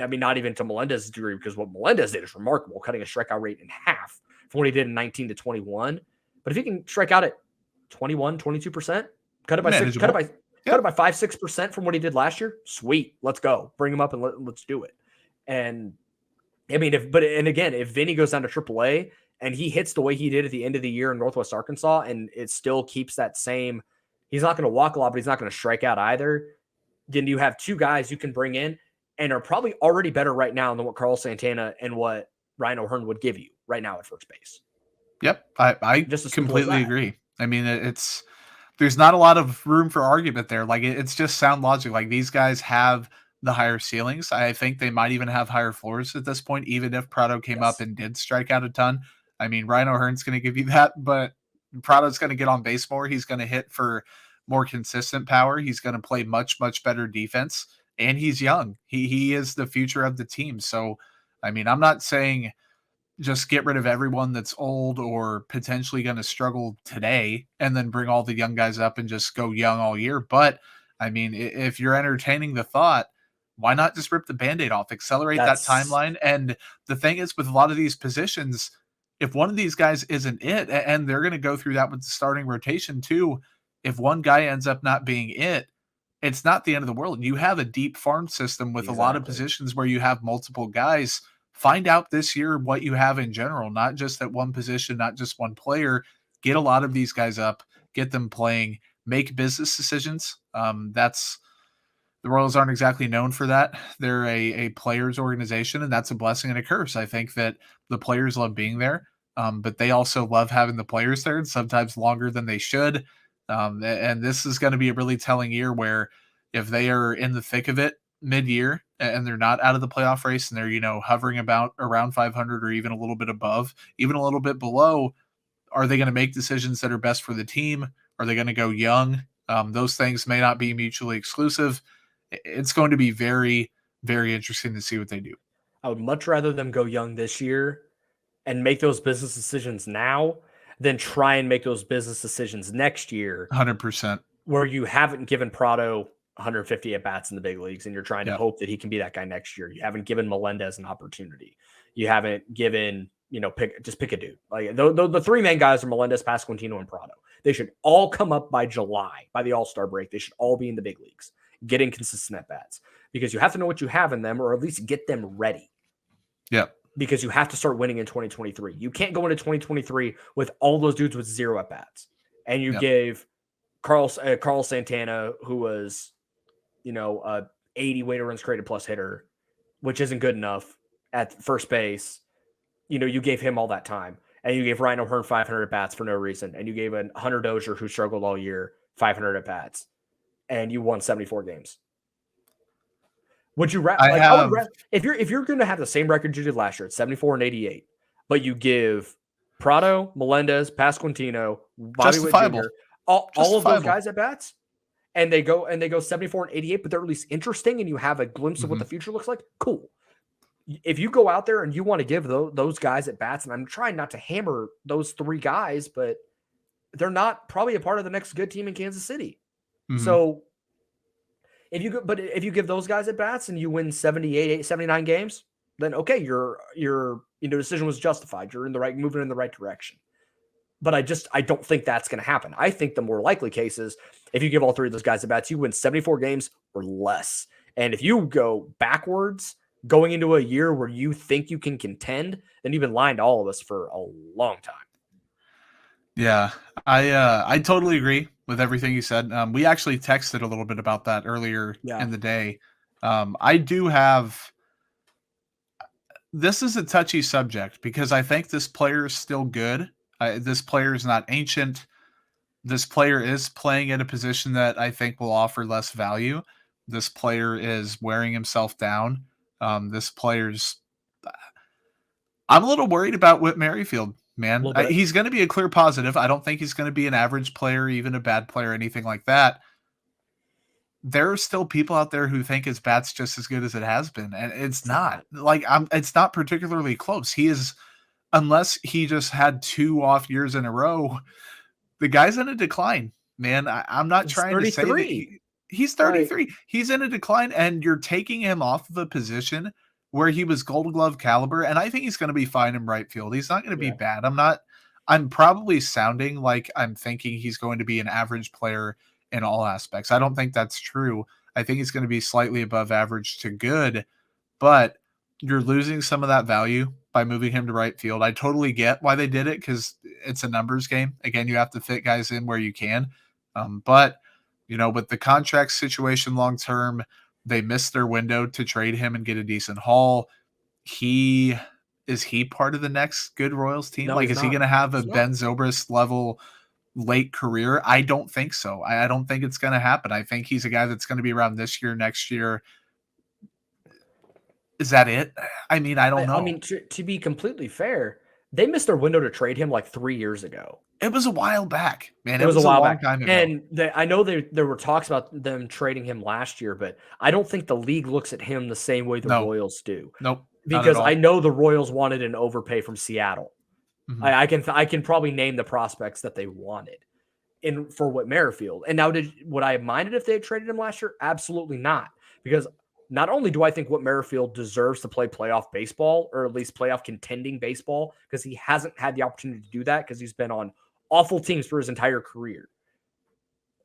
I mean, not even to Melendez's degree, because what Melendez did is remarkable, cutting a strikeout rate in half from what he did in 19 to 21. But if he can strike out at 21, 22%, cut it by 5-6% from what he did last year, sweet. Let's go. Bring him up and let's do it. And I mean, if Vinny goes down to AAA and he hits the way he did at the end of the year in Northwest Arkansas, and it still keeps that same, he's not going to walk a lot, but he's not going to strike out either. Then you have two guys you can bring in and are probably already better right now than what Carlos Santana and what Rhino Hearn would give you right now at first base.
Yep. I
just
completely agree. I mean, there's not a lot of room for argument there. Like, it's just sound logic. Like, these guys have the higher ceilings. I think they might even have higher floors at this point, even if Prado came up and did strike out a ton. I mean, Rhino Hearn's going to give you that, but Prado's going to get on base more. He's going to hit for more consistent power. He's going to play much, much better defense, and he's young. He is the future of the team. So, I mean, I'm not saying just get rid of everyone that's old or potentially going to struggle today and then bring all the young guys up and just go young all year. But, I mean, if you're entertaining the thought, why not just rip the Band-Aid off, accelerate that timeline? And the thing is, with a lot of these positions, if one of these guys isn't it, and they're going to go through that with the starting rotation too, if one guy ends up not being it, it's not the end of the world. You have a deep farm system with a lot of positions where you have multiple guys. Find out this year what you have in general, not just at one position, not just one player. Get a lot of these guys up, get them playing, make business decisions. The Royals aren't exactly known for that. They're a players organization, and that's a blessing and a curse. I think that the players love being there, but they also love having the players there, and sometimes longer than they should. And this is going to be a really telling year where if they are in the thick of it mid-year and they're not out of the playoff race and they're, hovering about around 500 or even a little bit above, even a little bit below, are they going to make decisions that are best for the team? Are they going to go young? Those things may not be mutually exclusive. It's going to be very, very interesting to see what they do.
I would much rather them go young this year and make those business decisions now than try and make those business decisions next year.
100%.
Where you haven't given Prado 150 at-bats in the big leagues and you're trying to hope that he can be that guy next year. You haven't given Melendez an opportunity. You haven't given, pick a dude. Like the three main guys are Melendez, Pasquantino, and Prado. They should all come up by July, by the All-Star break. They should all be in the big leagues, getting consistent at-bats, because you have to know what you have in them, or at least get them ready.
Yeah.
Because you have to start winning in 2023. You can't go into 2023 with all those dudes with zero at-bats. And you gave Carl Santana, who was, a 80 weighted runs created plus hitter, which isn't good enough at first base. You gave him all that time. And you gave Rhino Hearn 500 at-bats for no reason. And you gave a Hunter Dozier, who struggled all year, 500 at-bats. And you won 74 games. Would you if you're going to have the same record you did last year at 74 and 88, but you give Prado, Melendez, Pasquantino, Bobby Whitt Jr., all of those guys at bats, and they go 74 and 88, but they're at least interesting, and you have a glimpse of what the future looks like. Cool. If you go out there and you want to give those guys at bats, and I'm trying not to hammer those three guys, but they're not probably a part of the next good team in Kansas City. So if you give those guys at bats and you win 78, 79 games, then okay, your decision was justified. You're moving in the right direction. But I don't think that's going to happen. I think the more likely case is if you give all three of those guys at bats, you win 74 games or less. And if you go backwards going into a year where you think you can contend, then you've been lying to all of us for a long time.
Yeah, I totally agree with everything you said. We actually texted a little bit about that earlier in the day. I do have. This is a touchy subject because I think this player is still good. This player is not ancient. This player is playing at a position that I think will offer less value. This player is wearing himself down. This player's. I'm a little worried about Whit Merrifield, man. He's going to be a clear positive. I don't think he's going to be an average player, even a bad player, anything like that. There are still people out there who think his bat's just as good as it has been, and it's not. It's not particularly close. He is, unless he just had 2 off years in a row, the guy's in a decline, man. I'm not trying to say that he's 33. Right. He's in a decline, and you're taking him off of a position where he was Gold Glove caliber, and I think he's going to be fine in right field. He's not going to be bad. I'm probably sounding like I'm thinking he's going to be an average player in all aspects. I don't think that's true. I think he's going to be slightly above average to good, but you're losing some of that value by moving him to right field. I totally get why they did it because it's a numbers game. Again, you have to fit guys in where you can. But, with the contract situation long-term, they missed their window to trade him and get a decent haul. Is he part of the next good Royals team?
No,
is he going to have a Ben Zobrist level late career? I don't think so. I don't think it's going to happen. I think he's a guy that's going to be around this year, next year. Is that it? I mean, I don't know.
I mean, to be completely fair, they missed their window to trade him like 3 years ago.
It was a while back, man.
It was a while back. Time ago. And I know there were talks about them trading him last year, but I don't think the league looks at him the same way the Royals do.
Nope.
Because I know the Royals wanted an overpay from Seattle. Mm-hmm. I can probably name the prospects that they wanted for Whit Merrifield. And now would I have minded if they had traded him last year? Absolutely not. Because not only do I think Whit Merrifield deserves to play playoff baseball, or at least playoff contending baseball, because he hasn't had the opportunity to do that because he's been on awful teams for his entire career.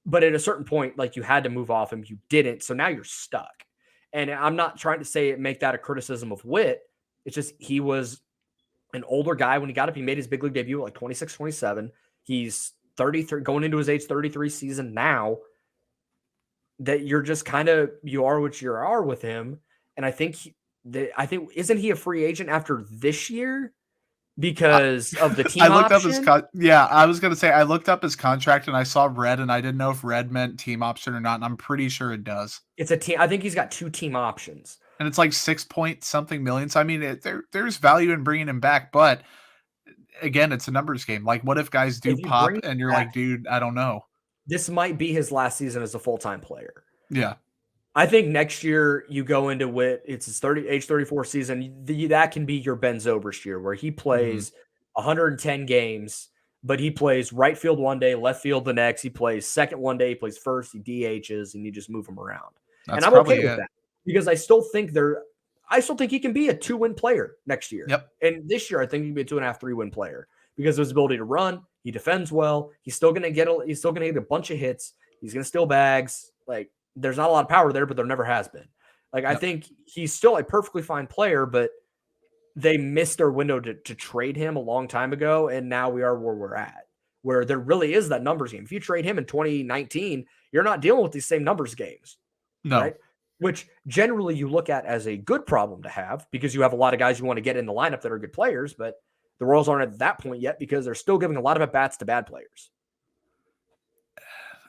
But at a certain point, you had to move off him. You didn't. So now you're stuck. And I'm not trying to make that a criticism of Whit. It's just he was an older guy when he got up. He made his big league debut at 26, 27. He's 33, going into his age 33 season now. That you're just you are what you are with him. And I think isn't he a free agent after this year because of the team option?
I was going to say I looked up his contract and I saw red, and I didn't know if red meant team option or not. And I'm pretty sure it does.
It's a team. I think he's got 2 team options.
And it's like 6 point something million. So I mean, there's value in bringing him back, but again, it's a numbers game. What if guys do pop and you're like, dude, I don't know.
This might be his last season as a full-time player.
Yeah.
I think next year you go into Whit, it's his age 34 season. That can be your Ben Zobrist year where he plays 110 games, but he plays right field one day, left field the next. He plays second one day, he plays first, he DHs, and you just move him around. And I'm okay with that because I still think he can be a 2-win player next year.
Yep.
And this year I think he can be a 2.5, 3-win player because of his ability to run. He defends well. He's still going to get a bunch of hits. He's going to steal bags. There's not a lot of power there, but there never has been. I think he's still a perfectly fine player, but they missed their window to trade him a long time ago. And now we are where we're at, where there really is that numbers game. If you trade him in 2019, you're not dealing with these same numbers games.
No.
Right? Which generally you look at as a good problem to have because you have a lot of guys you want to get in the lineup that are good players, but the Royals aren't at that point yet because they're still giving a lot of at-bats to bad players.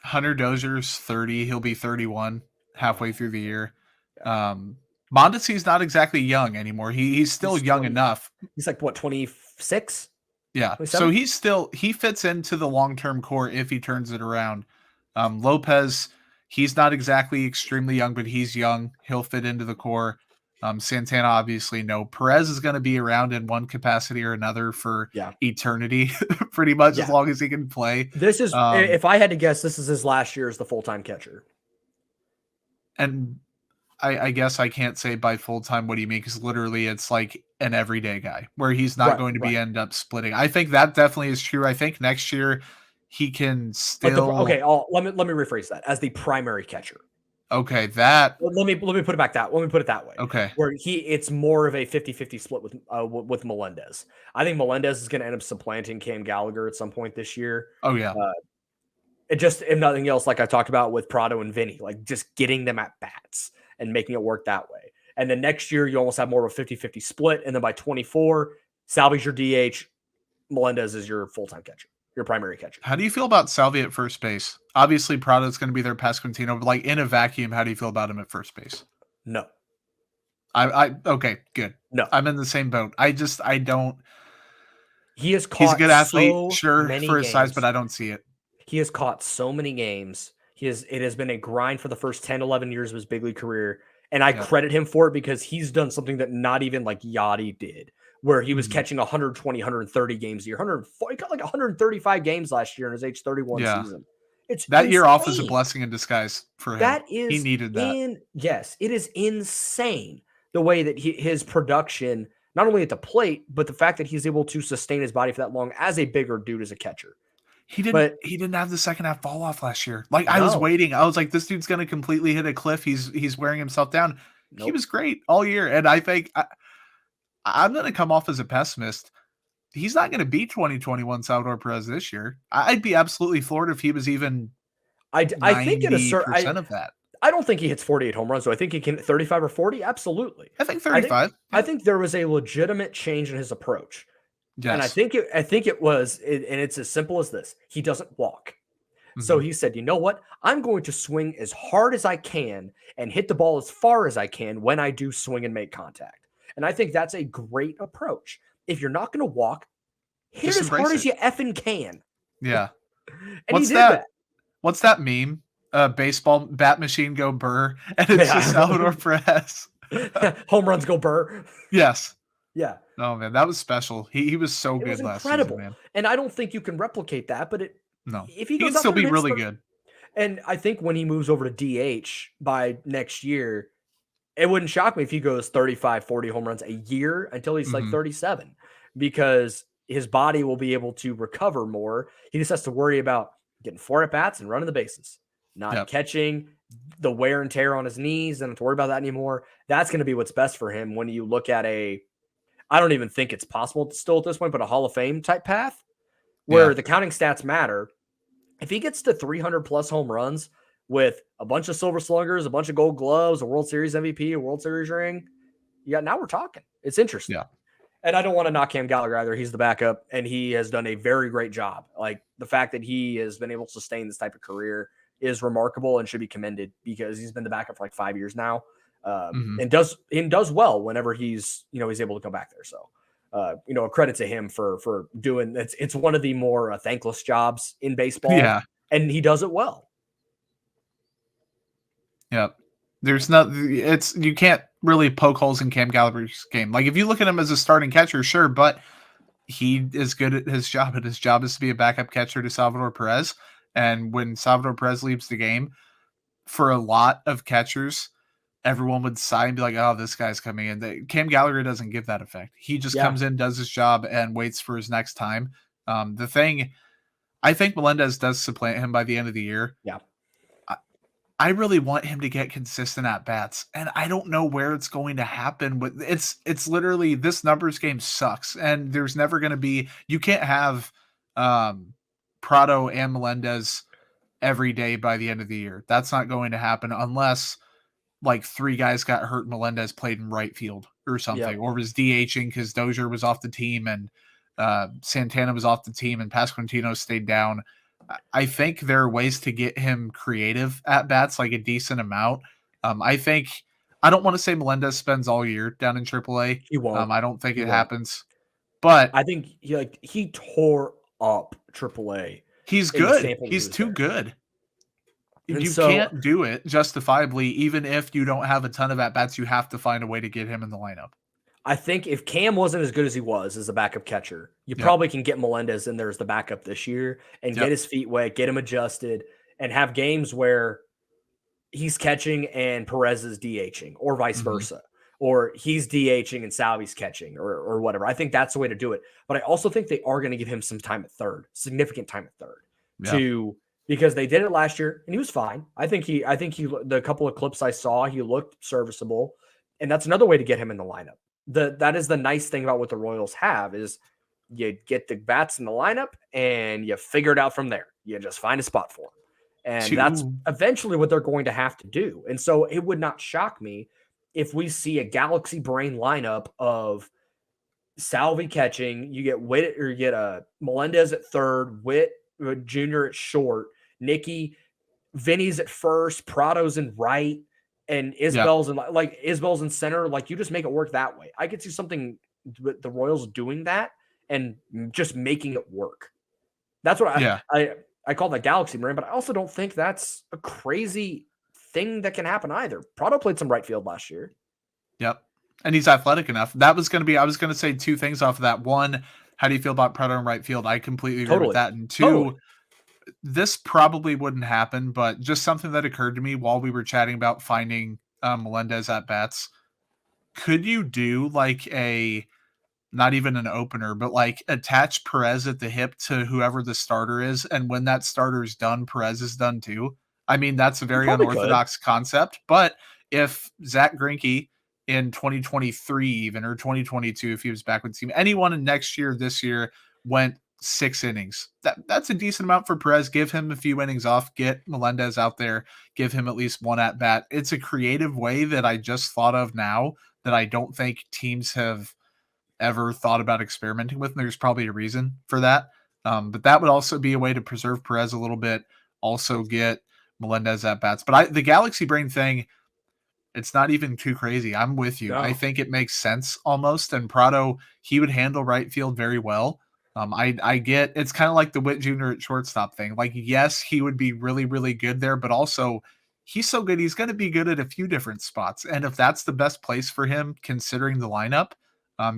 Hunter Dozier's 30. He'll be 31 halfway through the year. Mondesi's not exactly young anymore. He's still young enough.
He's 26?
Yeah. 27? So he fits into the long-term core if he turns it around. Lopez, he's not exactly extremely young, but he's young. He'll fit into the core. Santana, obviously, no. Perez is going to be around in one capacity or another for eternity, pretty much as long as he can play.
This is, if I had to guess, this is his last year as the full-time catcher.
And I guess I can't say by full-time what do you mean, because literally it's like an everyday guy where he's not
Right,
going to
right.
be end up splitting. I think that definitely is true. I think next year he can
But
still
let me rephrase that as the primary catcher.
okay, that
Let me put it back that. Let me put it that way.
okay.
Where it's more of a 50-50 split with Melendez. I think Melendez is going to end up supplanting Cam Gallagher at some point this year.
Oh yeah.
It just, if nothing else, like I talked about with Prado and Vinny, like just getting them at bats and making it work that way. And then next year, you almost have more of a 50-50 split. And then by 24, Salvi's your DH, Melendez is your full-time catcher, your primary catcher.
How do you feel about Salvi at first base? Obviously, Prado's going to be their Pasquantino, but like in a vacuum, how do you feel about him at first base?
No.
I okay, good.
No.
I'm in the same boat. I don't.
He has caught
He's a good athlete,
so
sure,
many
for his
games.
size, but I don't see it.
He has caught so many games. It has been a grind for the first 10, 11 years of his big league career. And I credit him for it because he's done something that not even like Yachty did, where he was catching 120, 130 games a year. He got like 135 games last year in his age 31 season. It's
that
insane.
year off is a blessing in disguise for him.
That is,
he needed that.
Yes, it is insane the way that his production, not only at the plate, but the fact that he's able to sustain his body for that long as a bigger dude as a catcher.
He didn't have the second half fall off last year. Like I was waiting. I was like, this dude's gonna completely hit a cliff. He's wearing himself down. Nope. He was great all year. And I think I'm gonna come off as a pessimist. He's not gonna beat 2021 Salvador Perez this year. I'd be absolutely floored if he was even
I think at a certain
percent of that.
I don't think he hits 48 home runs. So I think he can 35 or 40. Absolutely.
I think 35.
I think there was a legitimate change in his approach. Yes. And I think it was, and it's as simple as this. He doesn't walk. Mm-hmm. So he said, you know what? I'm going to swing as hard as I can and hit the ball as far as I can when I do swing and make contact. And I think that's a great approach. If you're not going to walk, hit as hard as you effing can.
Yeah.
And he did that.
What's that meme? Baseball bat machine go Burr, and it's just Salvador Perez.
Home runs go Burr.
Yes.
Yeah.
Oh man, that was special. He was so good last season, man.
And I don't think you can replicate that, but if he
can still be really good.
And I think when he moves over to DH by next year, it wouldn't shock me if he goes 35, 40 home runs a year until he's like 37, because his body will be able to recover more. He just has to worry about getting 4 at bats and running the bases, not catching the wear and tear on his knees. And don't have to worry about that anymore. That's going to be what's best for him when you look at I don't even think it's possible still at this point, but a Hall of Fame type path where the counting stats matter. If he gets to 300 plus home runs with a bunch of silver sluggers, a bunch of gold gloves, a World Series MVP, a World Series ring, now we're talking. It's interesting. Yeah. And I don't want to knock Cam Gallagher either. He's the backup, and he has done a very great job. Like the fact that he has been able to sustain this type of career is remarkable and should be commended, because he's been the backup for like 5 years now. And does well whenever he's able to come back there. So, a credit to him for doing it's one of the more thankless jobs in baseball.
Yeah.
And he does it well.
Yeah. You can't really poke holes in Cam Gallagher's game. Like if you look at him as a starting catcher, sure, but he is good at his job, and his job is to be a backup catcher to Salvador Perez. And when Salvador Perez leaves the game, for a lot of catchers, everyone would sigh and be like, oh, this guy's coming in. Cam Gallagher doesn't give that effect. He just comes in, does his job, and waits for his next time. I think Melendez does supplant him by the end of the year.
Yeah.
I really want him to get consistent at bats, and I don't know where it's going to happen. It's literally, this numbers game sucks, and there's never going to be, you can't have Prado and Melendez every day by the end of the year. That's not going to happen unless like 3 guys got hurt. Melendez played in right field or something, or was DHing because Dozier was off the team and Santana was off the team and Pasquantino stayed down. I think there are ways to get him creative at bats, like a decent amount. I don't want to say Melendez spends all year down in AAA.
He won't.
I don't think it happens, but
I think he tore up AAA.
He's good. He's too good. You can't do it justifiably, even if you don't have a ton of at-bats. You have to find a way to get him in the lineup.
I think if Cam wasn't as good as he was as a backup catcher, you probably can get Melendez in there as the backup this year and get his feet wet, get him adjusted, and have games where he's catching and Perez is DHing, or vice
Mhm.
versa, or he's DHing and Salvi's catching, or whatever. I think that's the way to do it. But I also think they are going to give him some time at third, significant time at third,
Yeah.
because they did it last year and he was fine. I think the couple of clips I saw, he looked serviceable, and that's another way to get him in the lineup. That is the nice thing about what the Royals have is you get the bats in the lineup and you figure it out from there. You just find a spot for them. And that's eventually what they're going to have to do. And so it would not shock me if we see a galaxy brain lineup of Salvi catching, you get Whitt, or you get a Melendez at third, Whitt Jr. at short, Nicky, Vinny's at first, Prado's in right, and Isbell's Isbell's in center. Like, you just make it work that way. I could see something with the Royals doing that and just making it work. That's what I call that galaxy brain, but I also don't think that's a crazy thing that can happen either. Prado played some right field last year.
Yep. And he's athletic enough. I was going to say two things off of that. One, how do you feel about Prado in right field? I completely agree with that. And two, this probably wouldn't happen, but just something that occurred to me while we were chatting about finding Melendez at bats. Could you do like not even an opener, but like attach Perez at the hip to whoever the starter is, and when that starter is done, Perez is done too? I mean, that's a very unorthodox concept, but if Zach Greinke in 2023 even, or 2022, if he was back with the team, anyone in next year, this year, went 6 innings, that's a decent amount for Perez. Give him a few innings off, get Melendez out there, give him at least one at bat. It's a creative way that I just thought of now that I don't think teams have ever thought about experimenting with, and there's probably a reason for that. But that would also be a way to preserve Perez a little bit, also get Melendez at bats. But the Galaxy Brain thing, it's not even too crazy. I'm with you. No. I think it makes sense almost. And Prado, he would handle right field very well. I get, it's kind of like the Whitt Jr. at shortstop thing. Like, yes, he would be really, really good there, but also he's so good, he's going to be good at a few different spots. And if that's the best place for him, considering the lineup,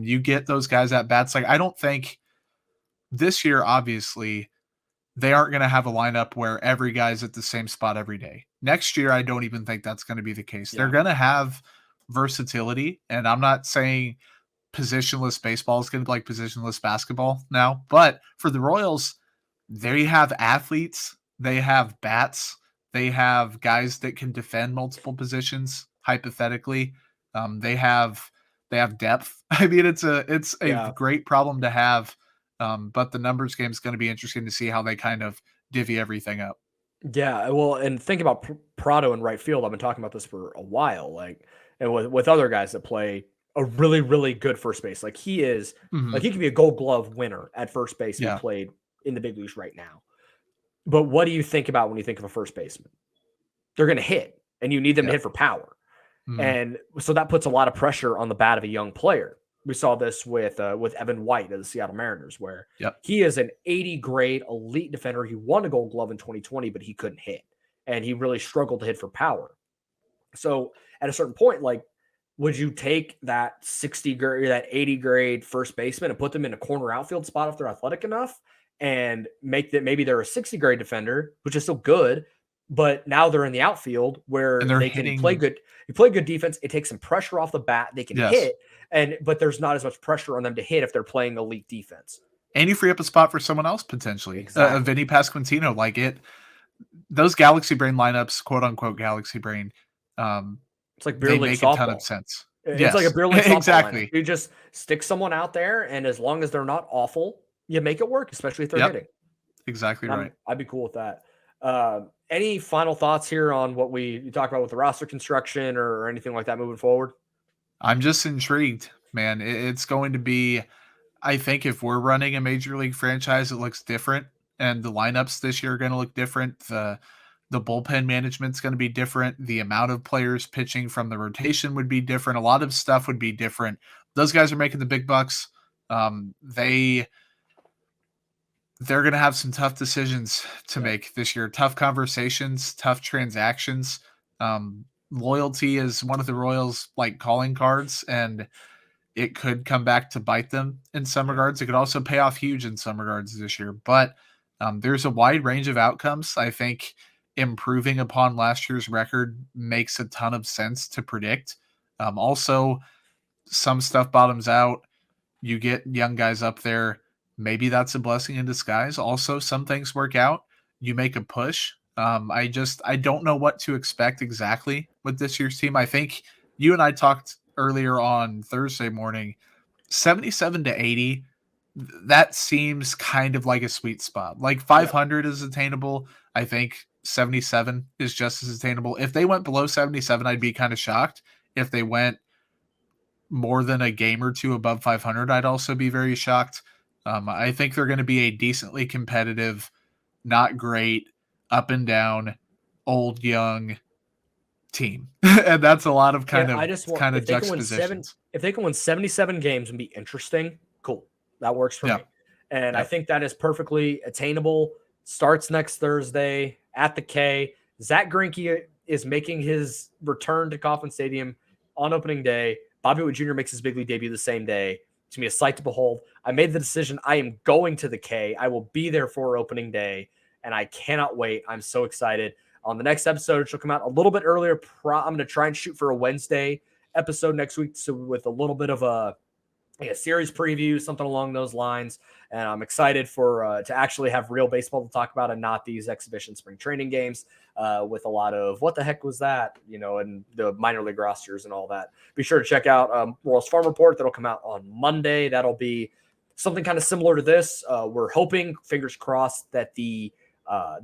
you get those guys at bats. Like, I don't think this year, obviously, they aren't going to have a lineup where every guy's at the same spot every day. Next year, I don't even think that's going to be the case. Yeah. They're going to have versatility, and I'm not saying positionless baseball is going to be like positionless basketball now, but for the Royals, they have athletes, they have bats, they have guys that can defend multiple positions, hypothetically. They have depth. I mean, it's a great problem to have. But the numbers game is going to be interesting to see how they kind of divvy everything up.
Yeah, well, and think about Prado in right field. I've been talking about this for a while, like, and with other guys that play a really, really good first base. Like, he is, like, he could be a Gold Glove winner at first base. He played in the big leagues right now. But what do you think about when you think of a first baseman? They're going to hit, and you need them to hit for power. And so that puts a lot of pressure on the bat of a young player. We saw this with Evan White of the Seattle Mariners, where he is an 80 grade elite defender. He won a Gold Glove in 2020, but he couldn't hit, and he really struggled to hit for power. So at a certain point, like, would you take that 60 grade, that 80 grade first baseman and put them in a corner outfield spot if they're athletic enough, and make that maybe they're a 60 grade defender, which is still good, but now they're in the outfield where they can play good. You play good defense. It takes some pressure off the bat. They can hit, but there's not as much pressure on them to hit if they're playing elite defense.
And you free up a spot for someone else potentially. Exactly. Vinny Pasquantino, like those Galaxy Brain lineups, quote unquote Galaxy Brain.
It's like beer league softball.
A ton of sense.
It's like a beer league softball.
Exactly.
Lineup. You just stick someone out there, and as long as they're not awful, you make it work, especially if they're hitting.
Exactly right.
I'd be cool with that. Any final thoughts here on what you talked about with the roster construction or anything like that moving forward?
I'm just intrigued, man. It's going to be, I think if we're running a major league franchise, it looks different, and the lineups this year are going to look different. The bullpen management's going to be different. The amount of players pitching from the rotation would be different. A lot of stuff would be different. Those guys are making the big bucks. They're going to have some tough decisions to make this year. Tough conversations, tough transactions. Loyalty is one of the Royals' like calling cards, and it could come back to bite them in some regards. It could also pay off huge in some regards this year, but there's a wide range of outcomes. I think improving upon last year's record makes a ton of sense to predict. Also, some stuff bottoms out. You get young guys up there. Maybe that's a blessing in disguise. Also, some things work out. You make a push. I don't know what to expect exactly with this year's team. I think you and I talked earlier on Thursday morning, 77 to 80. That seems kind of like a sweet spot. Like 500 is attainable. I think 77 is just as attainable. If they went below 77, I'd be kind of shocked. If they went more than a game or two above 500, I'd also be very shocked. I think they're going to be a decently competitive, not great, up and down, old, young team. And that's a lot of kind of juxtapositions.
If they can win 77 games and be interesting, cool. That works for me. And I think that is perfectly attainable. Starts next Thursday at the K. Zach Greinke is making his return to Kauffman Stadium on opening day. Bobby Whitt Jr. makes his big league debut the same day. It's going to be a sight to behold. I made the decision. I am going to the K. I will be there for opening day, and I cannot wait. I'm so excited. On the next episode, which will come out a little bit earlier, I'm going to try and shoot for a Wednesday episode next week, so with a little bit of a series preview, something along those lines. And I'm excited for to actually have real baseball to talk about and not these exhibition spring training games with a lot of what the heck was that, and the minor league rosters and all that. Be sure to check out Royals Farm Report. That'll come out on Monday. That'll be something kind of similar to this. We're hoping, fingers crossed, that the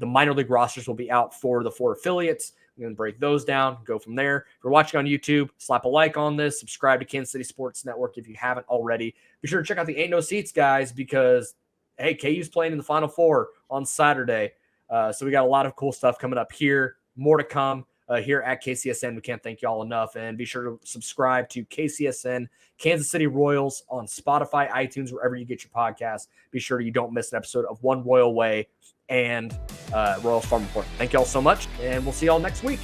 minor league rosters will be out for the 4 affiliates. We're going to break those down, go from there. If you're watching on YouTube, slap a like on this, subscribe to Kansas City Sports Network if you haven't already. Be sure to check out the Ain't No Seats guys because, hey, KU's playing in the Final Four on Saturday. So we got a lot of cool stuff coming up here. More to come here at KCSN. We can't thank y'all enough. And be sure to subscribe to KCSN Kansas City Royals on Spotify, iTunes, wherever you get your podcasts. Be sure you don't miss an episode of One Royal Way and Royals Farm Report. Thank y'all so much, and we'll see y'all next week.